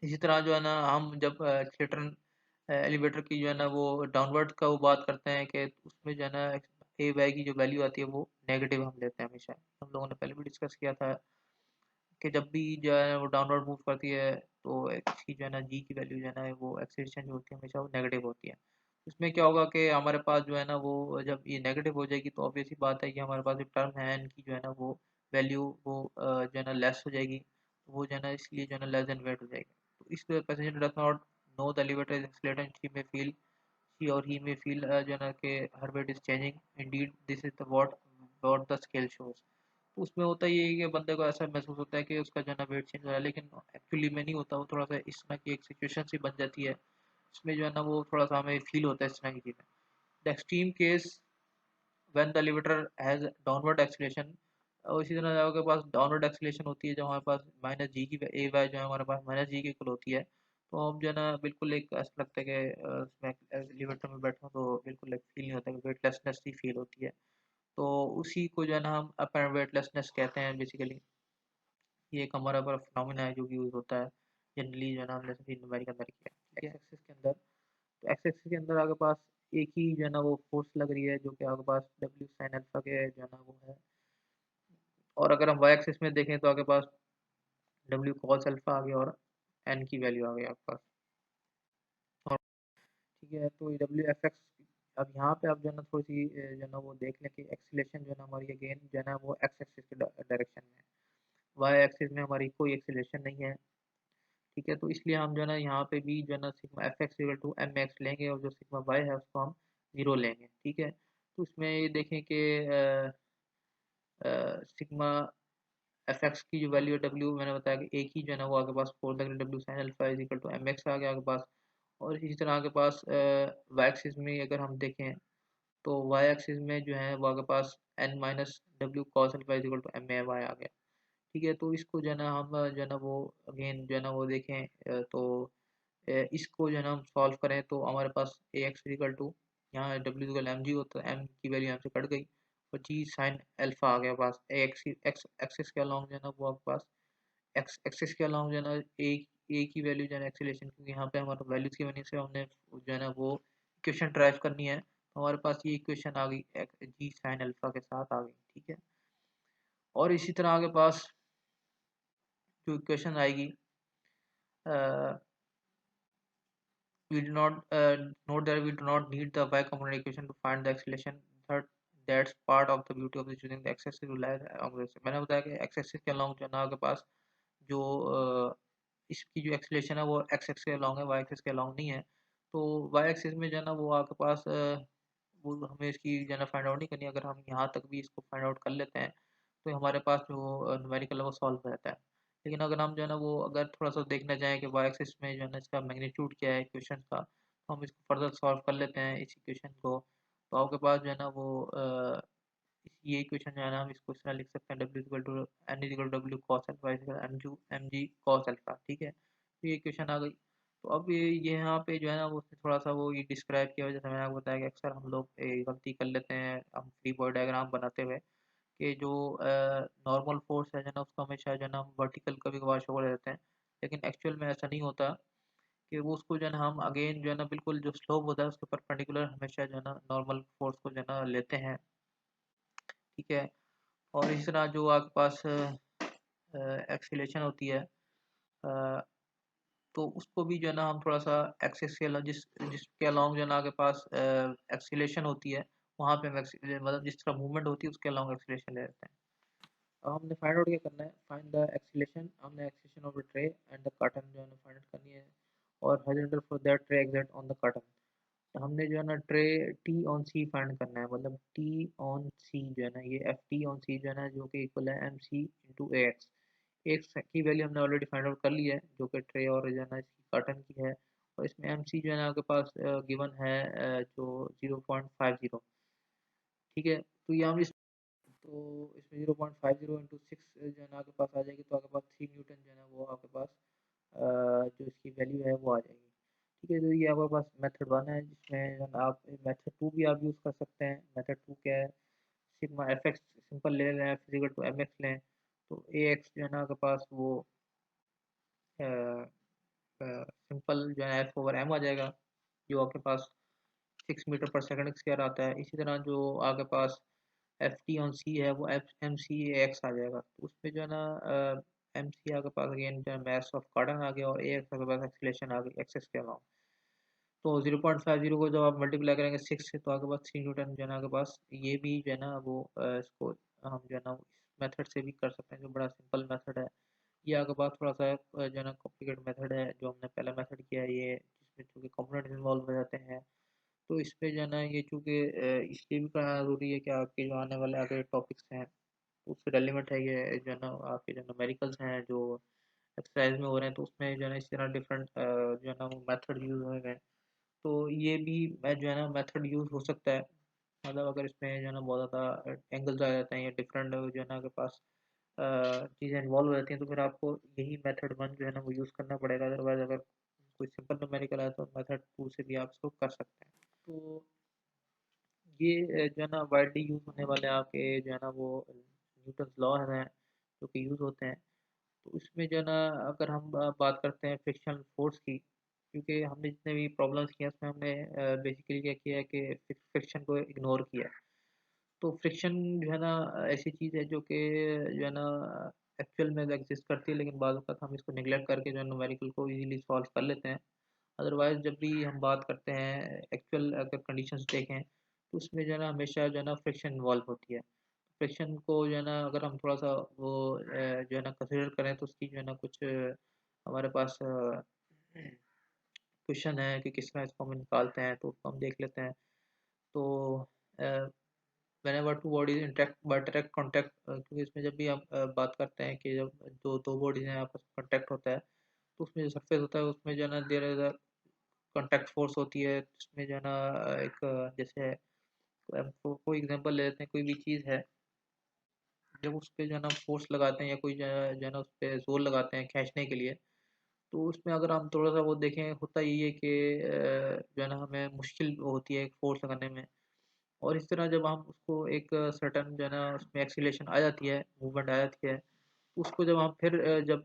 इसी तरह जो है ना हम जब एक्सीलरेटर एलिवेटर की जो है ना वो डाउनवर्ड का वो बात करते हैं कि उसमें जो है ना ए वाई की जो वैल्यू आती है वो नेगेटिव हम लेते हैं हमेशा। हम लोगों ने पहले भी डिस्कस किया था कि जब भी जो है वो डाउनवर्ड मूव करती है तो इसकी जो है ना जी की वैल्यू जो है ना वो एक्सेलरेशन जो होती है हमेशा वो नेगेटिव होती है। उसमें क्या होगा कि हमारे पास जो है ना वो जब ये नेगेटिव हो जाएगी तो ऑब्वियस सी बात है कि हमारे पास जो टर्म है इनकी जो है ना वो वैल्यू वो जो है ना लेस हो जाएगी। तो वो जो है ना इसलिए जो है ना लेस देन वेट हो जाएगी। तो इस passenger does not know the elevator is accelerating, she or he may feel जो है ना कि her weight is changing, indeed this is the what the scale shows. तो उसमें होता ये है कि बंदे को ऐसा महसूस होता है कि उसका जो है ना वेट चेंज हो रहा है, लेकिन एक्चुअली में नहीं होता। वो थोड़ा सा इस तरह की एक सिचुएशन सी बन जाती है, इसमें जो है ना वो थोड़ा सा हमें फील होता है इस तरह की चीज़ें। The extreme case when the elevator has downward acceleration, और इसी तरह आपके पास डाउनवर्ड एक्सीलरेशन होती है जब हमारे पास माइनस जी की ए वाई जो है हमारे पास माइनस जी की इक्वल होती है। तो अब जो है ना बिल्कुल एक ऐसा लगता है कि उसमें एलिवेटर में बैठा हूँ तो बिल्कुल एक फील नहीं होता, कि वेटलेसनेस ही फील होती है। तो उसी को जो है ना हम अपेरेंट वेटलेसनेस कहते हैं बेसिकली। ये एक हमारा पर फिनोमिना है जो कि यूज़ होता है जनरली, जो है ना हमने सभी न्यूमेरिक अंदर किया है एक्स एक्सिस के अंदर। तो एक्स एक्सिस के अंदर आपके पास एक ही जो है ना वो फोर्स लग रही है, जो कि आपके पास डब्ल्यू साइन अल्फा के जो है ना वो है। और अगर हम वाई एक्सिस में देखें तो आपके पास डब्ल्यू कॉस अल्फा आ गया और एन की वैल्यू आ गई आपके पास। और ठीक है, तो डब्ल्यू एफ एक्स, अब यहाँ पे आप जो है ना थोड़ी सी जो है ना वो देख लें कि एक्सीलेशन जो है ना हमारी अगेन जो है ना वो एक्स एक्सिस के डायरेक्शन में है। वाई एक्सिस में हमारी कोई एक्सीलेशन नहीं है। ठीक है, तो इसलिए हम जो है ना यहाँ पे भी जो है ना sigma F x equal to M X लेंगे, और जो सिग्मा वाई है उसको हम जीरो लेंगे। ठीक है, तो इसमें ये देखें कि सिग्मा एफ एक्स की जो वैल्यू है डब्ल्यू, मैंने बताया कि एक ही जो है ना वो आपके पास फोर लग डब्ल्यू sine alpha is equal to M x आ गया आपके पास। और इसी तरह आपके पास वाई एक्सिस में अगर हम देखें तो वाई एक्सिस में जो है वो आपके पास एन माइनस डब्ल्यू cos alpha is equal to m a y आ गया। ठीक है, तो इसको जो है ना हम जो है ना वो अगेन जो है ना वो देखें तो इसको जो है ना हम सॉल्व करें तो हमारे पास ए एक्स इक्वल टू, यहाँ डब्ल्यू इक्वल एम जी होता है, एम की वैल्यू यहाँ से कट गई और जी साइन अल्फा आ गया पास। ए एक्स एक्स एक्सिस के अलॉन्ग जो है ना वो आपके पास एक्स एक्सिस के अलॉन्ग जो है ना ए की वैल्यू जो है ना एक्सीलरेशन, क्योंकि यहाँ पे हमारे वैल्यूज की वजह से हमने जो है ना वो इक्वेशन ड्राइव करनी है, तो हमारे पास ये इक्वेशन आ गई जी साइन अल्फा के साथ आ गई। ठीक है, और इसी तरह आगे पास जो इक्वेशन आएगी, we do not note that we do not need the y-component equation to find the acceleration. Third, that's part of the beauty of the choosing the x-axis to lie along this। मैंने बताया कि x-axis के along जो है ना आपके पास जो इसकी जो एक्सीलेशन है वो x-axis के along है, y-axis के along नहीं है। तो y-axis में जो है ना वो आपके पास वो हमें इसकी जो है ना फाइंड आउट नहीं करनी। अगर हम यहाँ तक भी इसको फाइंड आउट कर लेते हैं तो हमारे पास जो न्यूमेरिकल है वो सॉल्व हो जाता है। लेकिन अगर हम जो है ना वो अगर थोड़ा सा देखना चाहें कि वाई एक्सिस में जो है ना इसका मैग्नीट्यूड क्या है इक्वेशन का, तो हम इसको फर्दर सॉल्व कर लेते हैं इस इक्वेशन को। तो आपके पास जो है ना वो ये इक्वेशन जो है ना हम इसको इस तरह लिख सकते हैं, W equal to N equal to W cos alpha M G cos alpha. ठीक है, तो ये इक्वेशन आ गई। तो अब ये यहाँ पे जो है ना वो उसने थोड़ा सा वो ये डिस्क्राइब किया, जैसे मैंने आपको बताया कि अक्सर हम लोग गलती कर लेते हैं हम फ्री बॉडी डायग्राम बनाते हुए, कि जो नॉर्मल फोर्स है जो ना उसको हमेशा जो है ना हम वर्टिकल कभी कभार शो कर देते हैं। लेकिन एक्चुअल में ऐसा नहीं होता, कि वो उसको जो है ना हम अगेन जो है ना बिल्कुल जो स्लोप होता है उसके परपेंडिकुलर हमेशा जो है ना नॉर्मल फोर्स को जो है ना लेते हैं। ठीक है, और इस तरह जो आपके पास एक्सीलेशन होती है तो उसको भी जो है ना हम थोड़ा सा एक्सिस के जिसके अलॉन्ग जो है ना आपके पास एक्सीलेशन होती है, वहाँ पे हम मतलब जिस तरह मूवमेंट होती है उसके अलॉन्ग एक्सीलेशन ले लेते हैं। अब हमने फाइंड आउट क्या करना है, फाइंड द एक्सीलेशन, हमने acceleration of the tray and the curtain जो है ना फाइंड आउट करनी है, और horizontal for that tray exact on the curtain. तो हमने जो है ना tray T on C find करना है, मतलब टी ऑन सी जो है ना ये एफ टी ऑन सी जो है ना जो कि इक्वल है एम सी इंटू ए एक्स। एक्स की वैल्यू हमने ऑलरेडी फाइंड आउट कर ली है जो कि ट्रे और जो है ना इसकी कर्टन की है। और इसमें एम सी जो है ना आपके पास गिवन है जो 0.50। ठीक है, तो ये हम तो इसमें 0.50 इंटू सिक्स जो है ना आपके पास आ जाएगी, तो आपके पास 3 न्यूटन जो है ना वो आपके पास जो इसकी वैल्यू है वो आ जाएगी। ठीक है, तो ये आपके पास मेथड वन है, जिसमें जो है ना आप मेथड टू भी आप यूज़ कर सकते हैं। मेथड टू क्या है, सिग्मा एफ एक्स सिंपल ले लें, फिजिकल टू एम एक्स लें, तो ए एक्स जो है ना आपके पास वो सिंपल जो है एफ ओवर एम आ जाएगा, जो आपके पास 6 मीटर पर सेकंड स्क्वायर आता है। इसी तरह जो आपके पास एफ टी ऑन सी है वो एफ एम सी एक्स आ जाएगा, तो उसमें जो है ना एम सी आपके पास अगेन जो है मास ऑफ कार्डन आ गया, और ए एक्स आपके पास एक्सीलरेशन आ गई एक्सेस के अलावा। तो 0.50 को जब आप मल्टीप्लाई करेंगे 6 से, तो आपके पास 3 न्यूटन जो है ना आपके पास ये भी जो है ना वो इसको हम जो है ना इस मेथड से भी कर सकते हैं, जो बड़ा सिंपल मेथड है। ये आपके पास थोड़ा सा जो है ना कॉम्प्लिकेट मेथड है जो हमने पहला मेथड किया है, ये जिसमें चूँकि कंपोनेंट्स इन्वॉल्व हो जाते हैं। तो इस पे जो है ना ये चूँकि इसलिए भी करना ज़रूरी है कि आपके जो आने वाले आगे टॉपिक्स हैं उससे रेलिवेंट है, ये जो है ना आपके जो न्यूमेरिकल्स हैं जो एक्सरसाइज में हो रहे हैं, तो उसमें जो है ना इस तरह डिफरेंट जो है ना वो मेथड यूज़ हुए हैं। तो ये भी जो है ना मेथड यूज़ हो सकता है, मतलब अगर इसमें जो है ना बहुत ज़्यादा एंगल्स आ जाते हैं या डिफरेंट जो है ना आपके पास चीज़ें इन्वॉल्व हो जाती हैं, तो फिर आपको यही मेथड वन जो है ना वो यूज़ करना पड़ेगा। अदरवाइज अगर कोई सिंपल न्यूमेरिकल है तो मेथड 2 से भी आप इसको कर सकते हैं। तो ये जो है ना वाइडली यूज़ होने वाले आपके जो है ना वो न्यूटन्स लॉ हैं जो कि यूज़ होते हैं। तो उसमें जो है ना अगर हम बात करते हैं फ्रिक्शनल फोर्स की, क्योंकि हमने जितने भी प्रॉब्लम्स किए हैं उसमें हमने बेसिकली क्या किया है कि फ्रिक्शन को इग्नोर किया है। तो फ्रिक्शन जो है ना ऐसी चीज़ है जो कि जो है ना एक्चुअल में एग्जिस्ट करती है, लेकिन बाद वक़्त हम इसको नेग्लेक्ट करके जो है न्यूमेरिकल को इजीली सॉल्व कर लेते हैं। अदरवाइज़ जब भी हम बात करते हैं एक्चुअल अगर कंडीशंस देखें तो उसमें जो है ना हमेशा जो है ना फ्रिक्शन इन्वॉल्व होती है। फ्रिक्शन को जो है ना अगर हम थोड़ा-सा वो जो है ना कंसीडर करें तो उसकी जो है ना कुछ हमारे पास क्वेश्चन है कि किस तरह इसको हम निकालते हैं, तो उसको हम देख लेते हैं। तो uh, whenever two bodies interact by direct contact, क्योंकि इसमें जब भी हम बात करते हैं कि जब दो बॉडीज हैं आपस में कांटेक्ट होता है तो उसमें जो सरफेस होता है उसमें जो है ना there is a contact force होती है, जिसमें जो है ना एक जैसे हम कोई एग्जांपल ले लेते हैं, कोई भी चीज़ है, जब उस पे जो है ना फोर्स लगाते हैं या कोई जो है ना उस पे जोर लगाते हैं खींचने के लिए, तो उसमें अगर हम थोड़ा सा वो देखें होता यही है कि जो है ना हमें मुश्किल होती है फोर्स लगाने में। और इस तरह जब हम उसको एक सर्टेन जो है ना उसमें एक्सीलरेशन आ जाती है, मूवमेंट आ जाती है, तो उसको जब हम फिर जब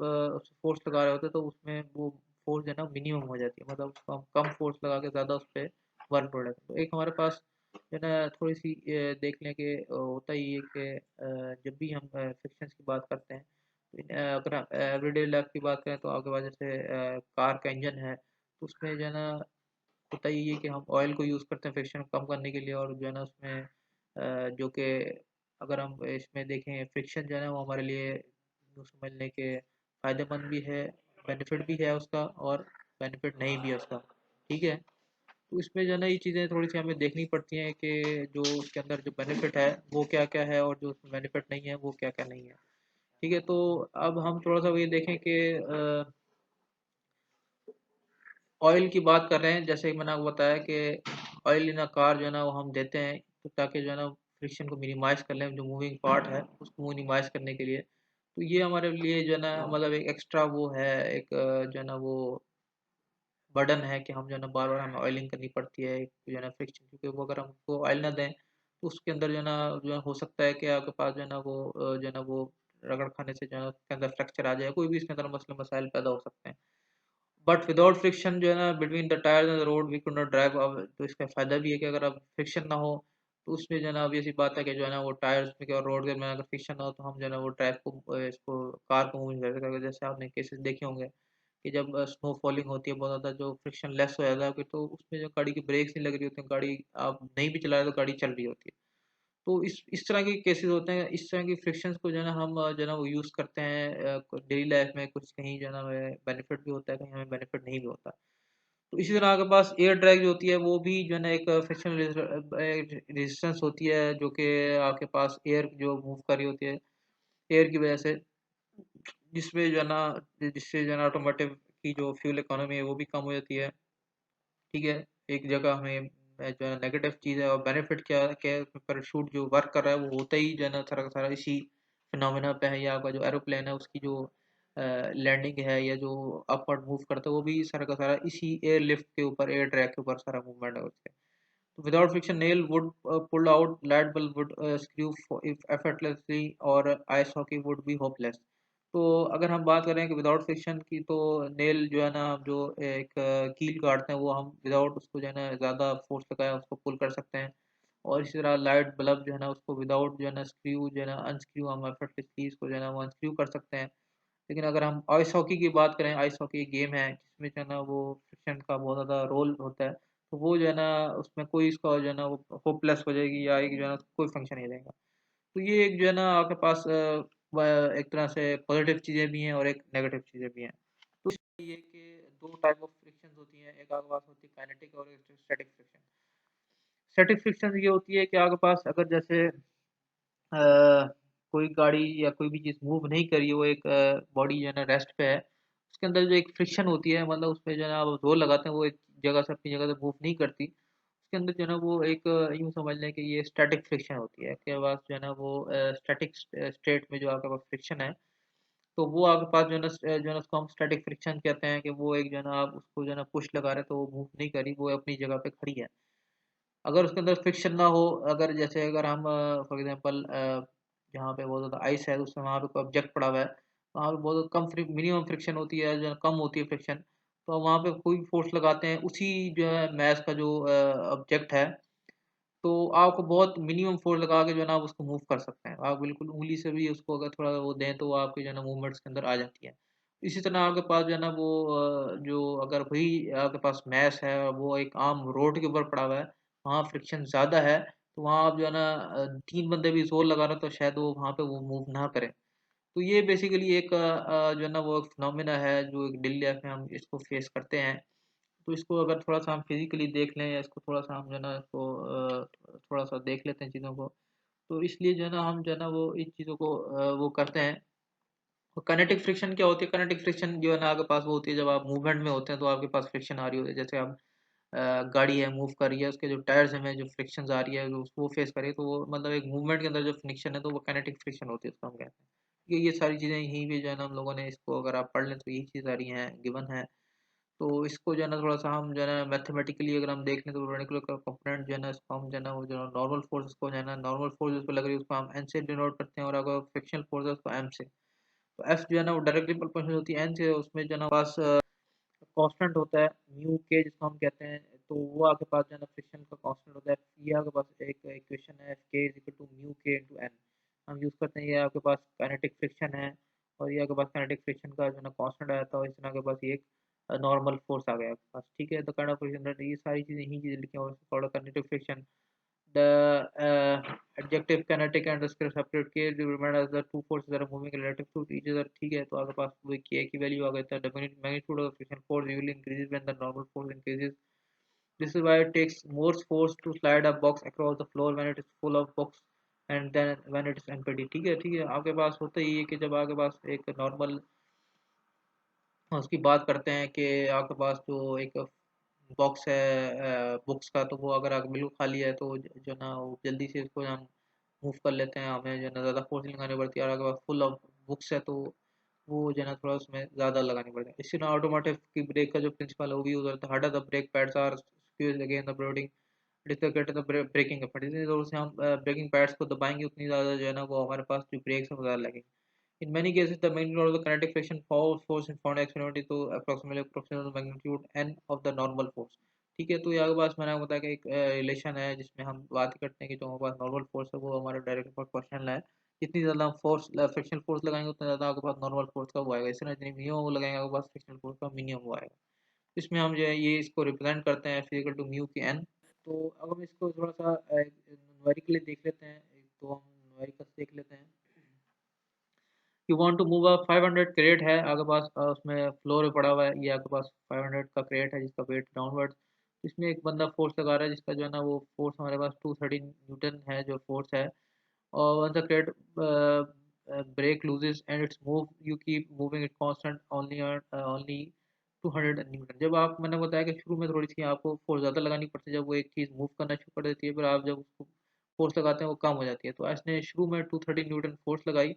फोर्स लगा रहे होते हैं तो उसमें वो फोर्स जो है ना मिनिमम हो जाती है, मतलब उसको हम कम फोर्स लगा के ज़्यादा उस पर वर्क प्रोडक्ट। तो एक हमारे पास जो है ना थोड़ी सी देख लें कि होता ही है कि जब भी हम फ्रिक्शंस की बात करते हैं तो अगर हम एवरीडे लाइफ की बात करें तो आपके पास जैसे कार का इंजन है, तो उसमें जो है ना होता ही है कि हम ऑयल को यूज़ करते हैं फ्रिक्शन कम करने के लिए, और जो है ना उसमें जो कि अगर हम इसमें देखें फ्रिक्शन जो है ना वो हमारे लिए यूँ समझ लें कि फ़ायदेमंद भी है, बेनिफिट भी है उसका और बेनिफिट नहीं भी है उसका, ठीक है। तो इसमें जो है ना ये चीज़ें थोड़ी सी हमें देखनी पड़ती हैं कि जो उसके अंदर जो बेनिफिट है वो क्या क्या है और जो उसमें बेनिफिट नहीं है वो क्या क्या नहीं है, ठीक है। तो अब हम थोड़ा सा ये देखें कि ऑयल की बात कर रहे हैं, जैसे कि मैंने आपको बताया कि ऑयल इन अ कार जो है ना वो हम देते हैं तो ताकि जो है ना फ्रिक्शन को मिनिमाइज कर लें, जो मूविंग पार्ट है उसको मिनिमाइज करने के लिए। तो ये हमारे लिए जो है ना मतलब एक एक्स्ट्रा वो है, एक जो है ना वो बर्डन है कि हम जो है ना बार बार हमें ऑयलिंग करनी पड़ती है जो है ना फ्रिक्शन, क्योंकि वो अगर हम उसको ऑयल ना दें तो उसके अंदर जो है हो सकता है कि आपके पास जो है ना वो जो है ना वो रगड़ खाने से जो है ना उसके अंदर फ्रैक्चर आ जाए, कोई भी इसके अंदर मसले मसाइल पैदा हो सकते हैं। बट विदाउट फ्रिक्शन जो है ना between the tyres and the road we could not drive. अब तो इसका फ़ायदा भी है कि अगर अब फ्रिक्शन ना हो तो उसमें जो है ना अब ऐसी बात है कि जो है ना वो टायर्स में और रोड में अगर फ्रिक्शन ना हो तो हम जो है ना वो ड्राइव को इसको कार को मूव नहीं कर सकते। जैसे आपने केसेस देखे होंगे कि जब स्नो फॉलिंग होती है बहुत ज़्यादा, जो फ्रिक्शन लेस हो जाता है फिर तो उसमें जो गाड़ी की ब्रेक्स नहीं लग रही होती, गाड़ी आप नहीं भी चला रहे तो गाड़ी चल रही होती है। तो इस तरह के केसेस होते हैं, इस तरह की फ्रिक्शंस को जो है ना हम जो है ना वो यूज़ करते हैं डेली लाइफ में, कुछ कहीं जो है ना हमें बेनिफिट भी होता है, कहीं हमें बेनिफिट नहीं भी होता। तो इसी तरह आपके पास एयर ड्रैग जो होती है वो भी जो है ना एक फ्रिक्शन रेजिस्टेंस होती है, जो कि आपके पास एयर जो मूव कर रही होती है एयर की वजह से, जिसमें जो है ना जिससे जो है ना ऑटोमोटिव की जो फ्यूल इकोनॉमी है वो भी कम हो जाती है, ठीक है। एक जगह हमें जो है नेगेटिव चीज़ है, और बेनिफिट क्या क्या है, पैराशूट जो वर्क कर रहा है वो होता ही जो है ना सारा का सारा इसी फिनोमेना पे है, या आपका जो एरोप्लेन है उसकी जो लैंडिंग है या जो अपवर्ड मूव करता है वो भी सारा का सारा इसी एयर लिफ्ट के ऊपर, एयर ड्रैग के ऊपर सारा मूवमेंट है उसके। तो without friction nail would pull out, light bulb would screw if effortlessly, और ice hockey would be hopeless. तो अगर हम बात करें कि विदाउट फ्रिक्शन की, तो नेल जो है ना हम जो एक कील काटते हैं वो हम विदाउट उसको जो है ना ज़्यादा फोर्स लगाए उसको पुल कर सकते हैं। और इसी तरह लाइट बल्ब जो है ना उसको विदाउट जो है ना स्क्रू जो है ना अनस्क्रू हम एफर्टलेसली इसको जो है ना वो अनस्क्रू कर सकते हैं। लेकिन अगर हम आइस हॉकी की बात करें, आइस हॉकी एक गेम है जिसमें जो है ना वो फ्रिक्शन का बहुत ज़्यादा रोल होता है, तो वो जो है ना उसमें कोई इसका जो है ना वो होपलेस हो जाएगी, या एक जो है ना कोई फंक्शन नहीं रहेगा। तो ये एक जो है ना आपके पास एक तरह से पॉजिटिव चीज़ें भी हैं और एक नेगेटिव चीज़ें भी हैं। तो ये कि दो टाइप ऑफ फ्रिक्शन होती हैं, एक आपके पास होती है काइनेटिक और एक स्टैटिक फ्रिक्शन। स्टैटिक फ्रिक्शन ये होती है कि आपके पास अगर जैसे अ, कोई गाड़ी या कोई भी चीज़ मूव नहीं कर रही है, वो एक बॉडी जो है ना रेस्ट पे है, उसके अंदर जो एक फ्रिक्शन होती है, मतलब उसमें जो है ना आप जोर लगाते हैं वो एक जगह से अपनी जगह से मूव नहीं करती, उसके अंदर जो है ना वो एक यूँ समझ लें कि ये स्टैटिक फ्रिक्शन होती है। आपके पास जो है ना वो स्टैटिक स्टेट में जो आपके पास फ्रिक्शन है तो वो आपके पास जो है ना जो है ना उसको हम स्टैटिक फ्रिक्शन कहते हैं कि वो एक जो है ना आप उसको जो है ना पुश लगा रहे हैं तो वो मूव नहीं करी, वो अपनी जगह पे खड़ी है। अगर उसके अंदर फ्रिक्शन ना हो, अगर जैसे अगर हम फॉर एग्जांपल जहाँ पे बहुत ज़्यादा आइस है, उसमें वहाँ पे कोई ऑब्जेक्ट पड़ा हुआ है, तो वहाँ पे बहुत कम मिनिमम फ्रिक्शन होती है, जो है कम होती है फ्रिक्शन, तो वहाँ पे कोई फोर्स लगाते हैं उसी जो है मैथ का जो ऑब्जेक्ट है, तो आपको बहुत मिनिमम फोर्स लगा के जो है ना आप उसको मूव कर सकते हैं। आप बिल्कुल उँगली से भी उसको अगर थोड़ा वो दें तो वो आपके जो है ना मूवमेंट्स के अंदर आ जाती है। इसी तरह आपके पास जो है ना वो जो अगर वही आपके पास मैश है और वो एक आम रोड के ऊपर पड़ा हुआ है, वहाँ फ्रिक्शन ज़्यादा है, तो वहाँ आप जो है ना 3 बंदे भी ज़ोर लगा रहे हैं तो शायद वो वहाँ पे वो मूव ना करें। तो ये बेसिकली एक जो है ना वो एक फिनोमेना है जो एक डेली लाइफ में हम इसको फेस करते हैं। तो इसको अगर थोड़ा-सा हम फिज़िकली देख लें या इसको थोड़ा-सा हम जो है ना इसको थोड़ा-सा देख लेते हैं चीज़ों को, तो इसलिए जो है ना हम जो है ना वो इन चीज़ों को वो करते हैं। और काइनेटिक फ्रिक्शन क्या होती है? काइनेटिक फ्रिक्शन जो है ना आपके पास वो होती है जब आप मूवमेंट में होते हैं तो आपके पास फ्रिक्शन आ रही होती है। जैसे आप गाड़ी है मूव कर रही है, उसके जो टायर्स में जो फ्रिक्शंस आ रही है, जो वो फेस कर रही है, तो वो मतलब एक मूवमेंट के अंदर जो फ्रिक्शन है तो वो काइनेटिक फ्रिक्शन होती है उसको हम कहते हैं। ये सारी चीज़ें यहीं पे जो है ना हम लोगों ने इसको अगर आप पढ़ लें तो यही चीज़ सारी हैं, गिवन है। तो इसको जो है ना थोड़ा-सा हम जो है ना मैथमेटिकली अगर हम देख लें तो पर्टिकुलर कंपोनेंट जो है ना इसको हम जो है ना वो जो नॉर्मल फोर्स को जो है ना नॉर्मल फोर्स जिसको लग रही है उसको हम एन से डिनोट करते हैं और अगर फ्रिक्शनल फोर्स है उसको एम से। तो एफ जो है ना वो डायरेक्टली प्रोपोर्शनल होती है एन से, उसमें जो है ना पास कांस्टेंट होता है म्यू के जिसको हम कहते हैं, तो वो आपके पास जो है ना फ्रिक्शन का कांस्टेंट होता है। ये आपके पास एक इक्वेशन है के इज इक्वल टू म्यू के इनटू एन, हम यूज करते हैं। ये आपके पास काइनेटिक फ्रिक्शन है और ये आपके पास काइनेटिक फ्रिक्शन का जो है ना कांस्टेंट आया था और इसमें आपके पास ये एक नॉर्मल फोर्स आ गया आपके पास, ठीक है। तो काइंड ऑफ फ्रिक्शन ये सारी चीजें ही चीजें लिखी हैं और called kinetic friction. The adjective kinetic and the separate case will remain as the two forces are moving relative to each other, ठीक है। तो आपके पास वो k की वैल्यू आ गई था। The magnitude of the friction force usually increases when the normal force increases. This is why it takes more force to slide a box across the floor when it is full of box and then when it is empty, ठीक है। आपके पास होता ही है कि जब आपके पास एक नॉर्मल उसकी बात करते हैं कि आपके पास जो एक बॉक्स है बुक्स का, तो वो अगर आप बिल्कुल खाली है तो जो ना वो जल्दी से इसको हम मूव कर लेते हैं, हमें जो है ना ज़्यादा फोर्स नहीं लगानी पड़ती है। और अगर फुल ऑफ बुक्स है तो वो जो है ना थोड़ा उसमें ज़्यादा लगानी पड़ती है। इससे ना ऑटोमोटिव की ब्रेक का जो प्रिंसिपल है वो भी यूज़ होता है। Harder the brake pads are squeeze again the braking, it is greater the braking effort. जितनी ज़ोर से हम ब्रेकिंग पैड्स को दबाएंगे उतनी ज़्यादा जो है ना वो हमारे पास जो ब्रेक्स है वो ज़्यादा लगेंगे। In many cases, the magnitude of the kinetic friction force is found experimentally to approximately the magnitude n of the normal force. ठीक है। तो यहाँ के पास मैंने आपको बताया कि एक रिलेशन है जिसमें हम बात करते हैं कि जो हमारे पास नॉर्मल फोर्स है वो हमारे डायरेक्ट प्रोपोर्शनल है। जितनी ज़्यादा हम फोर्स फ्रिक्शनल फोर्स लगाएंगे उतना ज़्यादा आपके पास नॉर्मल फोर्स का वो आएगा। इस तरह जितनी मिनिमम वो लगाएंगे आपके पास फ्रिक्शनल फोर्स का मिनिमम वो आएगा। इसमें हम जो है ये इसको रिप्रेजेंट करते हैं फिजिकल टू म्यू की एन। तो अब हम इसको थोड़ा सा न्यूमेरिकली देख लेते हैं। तो हम न्यूमेरिकल देख लेते हैं। You want to move a 500 crate है आपके पास, उसमें फ्लोर पे पड़ा हुआ है, ये आपके पास 500 का क्रेट है जिसका वेट डाउनवर्ड, इसमें एक बंदा फोर्स लगा रहा है जिसका जो है ना वो फोर्स हमारे पास 230 न्यूटन है जो फोर्स है। और once the crate break looses and it's move, you keep moving it constant only 200 newton. जब आप, मैंने बताया कि शुरू में थोड़ी सी आपको फोर्स ज़्यादा लगानी पड़ती है, जब वो एक चीज़ मूव करना शुरू कर देती है फिर आप जब उसको फोर्स लगाते हैं वो कम हो जाती है। तो इसने शुरू में 230 न्यूटन फोर्स लगाई,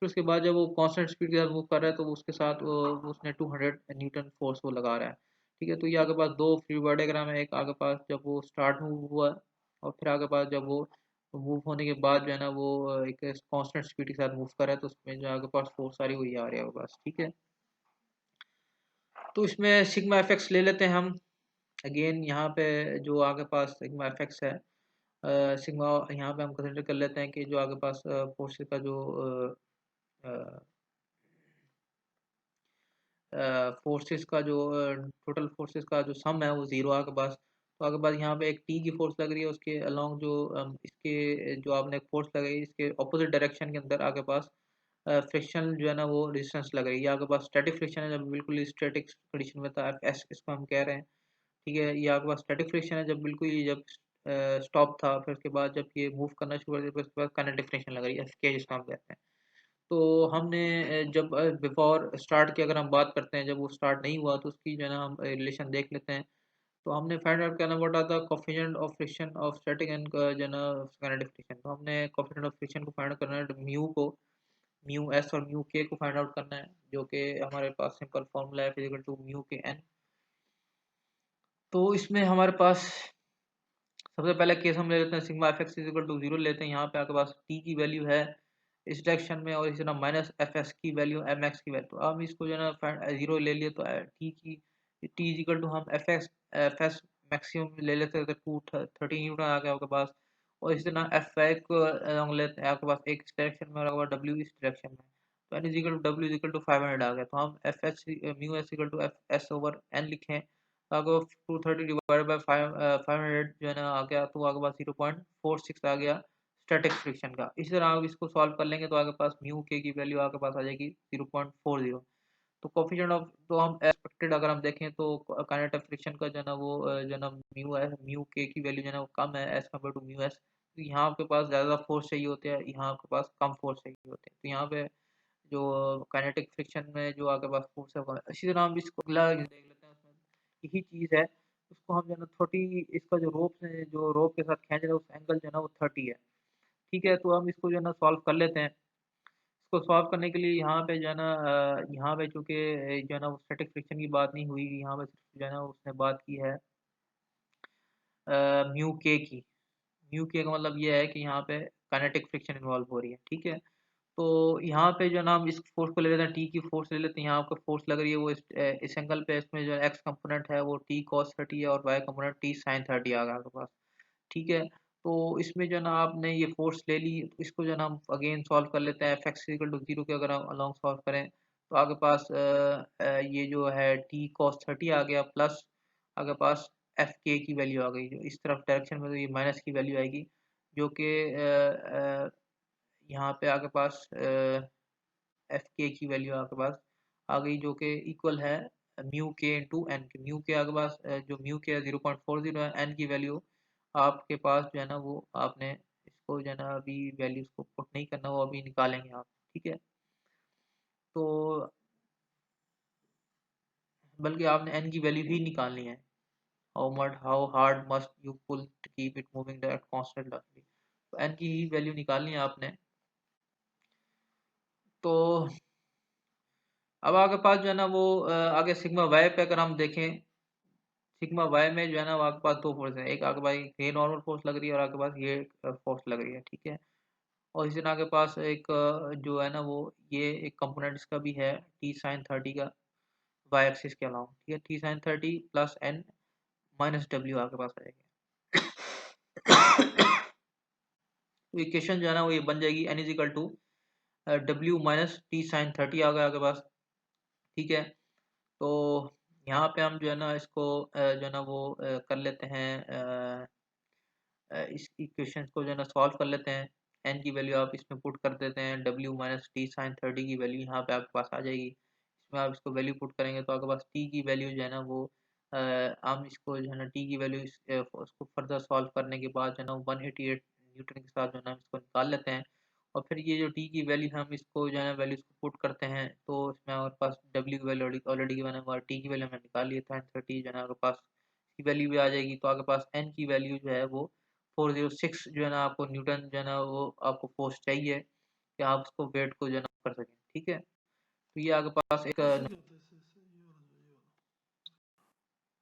फिर उसके बाद जब वो कांस्टेंट स्पीड के साथ मूव कर रहा है तो उसके साथ वो उसने 200 न्यूटन फोर्स वो लगा रहा है, ठीक है। तो ये आगे पास दो फ्री बॉडी डायग्राम है। एक आगे पास जब वो स्टार्ट मूव हुआ और फिर आगे पास जब वो मूव होने के बाद जो है ना वो एक कांस्टेंट स्पीड के साथ मूव कर रहा है, तो उसमें जो आगे पास फोर्स सारी हुई आ रही है आगे पास, ठीक है। तो इसमें सिग्मा एफेक्ट्स ले लेते हैं हम। अगेन यहाँ पे जो आगे पास सिग्मा एफेक्ट्स है, सिग्मा यहाँ पे हम कंसिडर कर लेते हैं कि जो आगे पास फोर्सेस का जो फोर्सेस का जो टोटल फोर्सेस का जो सम है वो ज़ीरो आगे पास। तो आगे पास यहाँ पे एक टी की फोर्स लग रही है, उसके अलोंग जो इसके जो आपने फोर्स लगाई इसके ऑपोजिट डायरेक्शन के अंदर आगे पास फ्रिक्शन जो है ना वो रेजिस्टेंस लग रही है। ये आगे पास स्टैटिक फ्रिक्शन है, जब बिल्कुल स्टैटिक कंडीशन में था एस इसको हम कह रहे हैं, ठीक है। ये आपके पास स्टैटिक फ्रिक्शन है जब बिल्कुल ही जब स्टॉप था, फिर उसके बाद जब ये मूव करना शुरू कर दिया फिर उसके बाद काइनेटिक फ्रिक्शन लग रही है, एफ के जिसको हम कहते हैं। तो हमने जब बिफोर स्टार्ट की अगर हम बात करते हैं, जब वो स्टार्ट नहीं हुआ तो उसकी जो है ना हम रिलेशन देख लेते हैं। तो हमने फाइंड आउट करना पड़ा था coefficient of friction of static and जो है ना काइनेटिक फ्रिक्शन। तो हमने कोफिशिएंट ऑफ फ्रिक्शन को फाइंड करना है म्यू को, म्यू एस और म्यू के को फाइंड आउट करना है, जो कि हमारे पास सिंपल फॉर्मूला है फिजिकल टू म्यू के एन। तो इसमें हमारे पास सबसे पहले केस हम ले लेते हैं sigma F X is equal to zero लेते हैं। यहाँ पे आपके पास टी की वैल्यू है इस डायरेक्शन में, और इसी तरह माइनस एफ एस की वैल्यू एम एक्स की वैल्यू। तो हम इसको जो है ना जीरो ले लिए, तो टी की टी इजिकल टू हम एफ एस मैक्सिमम ले लेते हैं, तो 230 न्यूटन आ गया आपके पास। और इसी तरह एफ वाई को along लेते हैं आपके पास एक इस डायरेक्शन में और आपके पास डब्ल्यू इस डायरेक्शन में। तो N is equal to W is equal to 500 आ गया। तो हम F H mu S is equal to F S over N लिखें, तो आपको 230 डिवाइडेड बाय 500 जो है ना आ गया, तो आपके पास 0.46 आ गया स्टैटिक फ्रिक्शन का। इसी तरह आप इसको सॉल्व कर लेंगे तो आपके पास म्यू के की वैल्यू आपके पास आ जाएगी 0.40। तो कोफिशिएंट ऑफ, तो हम एक्सपेक्टेड अगर हम देखें तो काइनेटिक फ्रिक्शन का जो है ना वो जो है ना म्यू है, म्यू के की वैल्यू जो है ना वो कम है as compare to mu S. तो यहाँ आपके पास ज़्यादा फोर्स चाहिए होते हैं, यहाँ आपके पास कम फोर्स चाहिए होते हैं। तो यहाँ पे जो काइनेटिक फ्रिक्शन में जो आपके पास फोर्स है वो कम है। इसी तरह हम इसको अगला देख लेते हैं, उसमें यही चीज़ है। उसको हम जो है ना 30, इसका जो रोप है जो रोप के साथ खींच रहे हैं उस एंगल जो है ना वो 30 है। ठीक है, तो हम इसको जो है ना सॉल्व कर लेते हैं। इसको सॉल्व करने के लिए यहाँ पे जो है ना यहाँ पे चूंकि जो है ना वो स्टैटिक फ्रिक्शन की बात नहीं हुई, यहाँ पे सिर्फ जो है ना उसने बात की है म्यू के की। म्यू के का मतलब ये है कि यहाँ पे काइनेटिक फ्रिक्शन इन्वॉल्व हो रही है। ठीक है, तो यहाँ पे जो है ना हम इस फोर्स को ले लेते हैं, टी की फोर्स ले लेते हैं। यहाँ आपको फोर्स लग रही है वो इस एंगल पे, इसमें जो एक्स कंपोनेंट है वो टी कॉस 30 है और वाई कंपोनेंट टी साइन 30 आ गया आपके पास। ठीक है, तो इसमें जो है ना आपने ये फोर्स ले ली, तो इसको जो है ना हम अगेन सॉल्व कर लेते हैं। F x equal to zero के अगर हम अलॉन्ग सॉल्व करें तो आपके पास ये जो है टी कॉस 30 आ गया, प्लस आपके पास एफ के की वैल्यू आ गई, जो इस तरफ डायरेक्शन में तो ये माइनस की वैल्यू आएगी, जो कि यहाँ पे आपके पास एफ के की वैल्यू आपके पास आ गई, जो कि इक्वल है म्यू के इंटू एन के। म्यू के आपके पास जो म्यू के 0.40 है, एन की वैल्यू आपके पास जो है ना वो आपने इसको जो है ना अभी वैल्यूज को पुट नहीं करना, वो अभी निकालेंगे आप। ठीक है, तो बल्कि आपने एन की वैल्यू ही निकालनी है। How hard must you pull to keep it moving at constant velocity. तो एन की ही वैल्यू निकालनी है आपने। तो अब आपके पास जो है ना वो आगे सिग्मा वाई पे अगर हम देखें, सिग्मा वाई में जो है ना वो आपके पास दो फोर्स है, एक आपके पास ये नॉर्मल फोर्स लग रही है और आपके पास ये फोर्स लग रही है। ठीक है, और इसी तरह आपके पास एक जो है ना वो ये एक कंपोनेंट इसका भी है टी साइन 30 का वाई एक्सिस के अलावा। ठीक है, T sine 30 plus N minus W आपके पास आएगा। तो इक्वेशन जो है ना वो ये बन जाएगी N is equal to W minus T sine 30 आ गया आपके पास। ठीक है, तो यहाँ पे हम जो है ना इसको जो है ना वो कर लेते हैं, इस इक्वेशन को जो है ना सॉल्व कर लेते हैं। एन की वैल्यू आप इसमें पुट कर देते हैं, डब्ल्यू माइनस टी साइन 30 की वैल्यू यहाँ पे आपके पास आ जाएगी। इसमें आप इसको वैल्यू पुट करेंगे तो आपके पास टी की वैल्यू जो है ना वो हम इसको जो है ना टी की वैल्यू उसको फर्दर सॉल्व करने के बाद जो है ना 188 न्यूटन के साथ जो है ना हम इसको निकाल लेते हैं। और फिर ये जो टी की वैल्यू है हम इसको जो है ना वैल्यूज को पुट करते हैं, तो इसमें हमारे पास डब्ल्यू की वैल्यू ऑलरेडी गिवन है, हमारे टी की वैल्यू हमने निकाल ली है, साइन 30 जो है ना आपके पास की वैल्यू भी आ जाएगी। तो आपके पास एन की वैल्यू जो है वो 406 जो है ना आपको न्यूटन जो है ना वो आपको फोर्स चाहिए कि आप उसको वेट को जो है ना कर सकें। ठीक है, तो ये आपके पास एक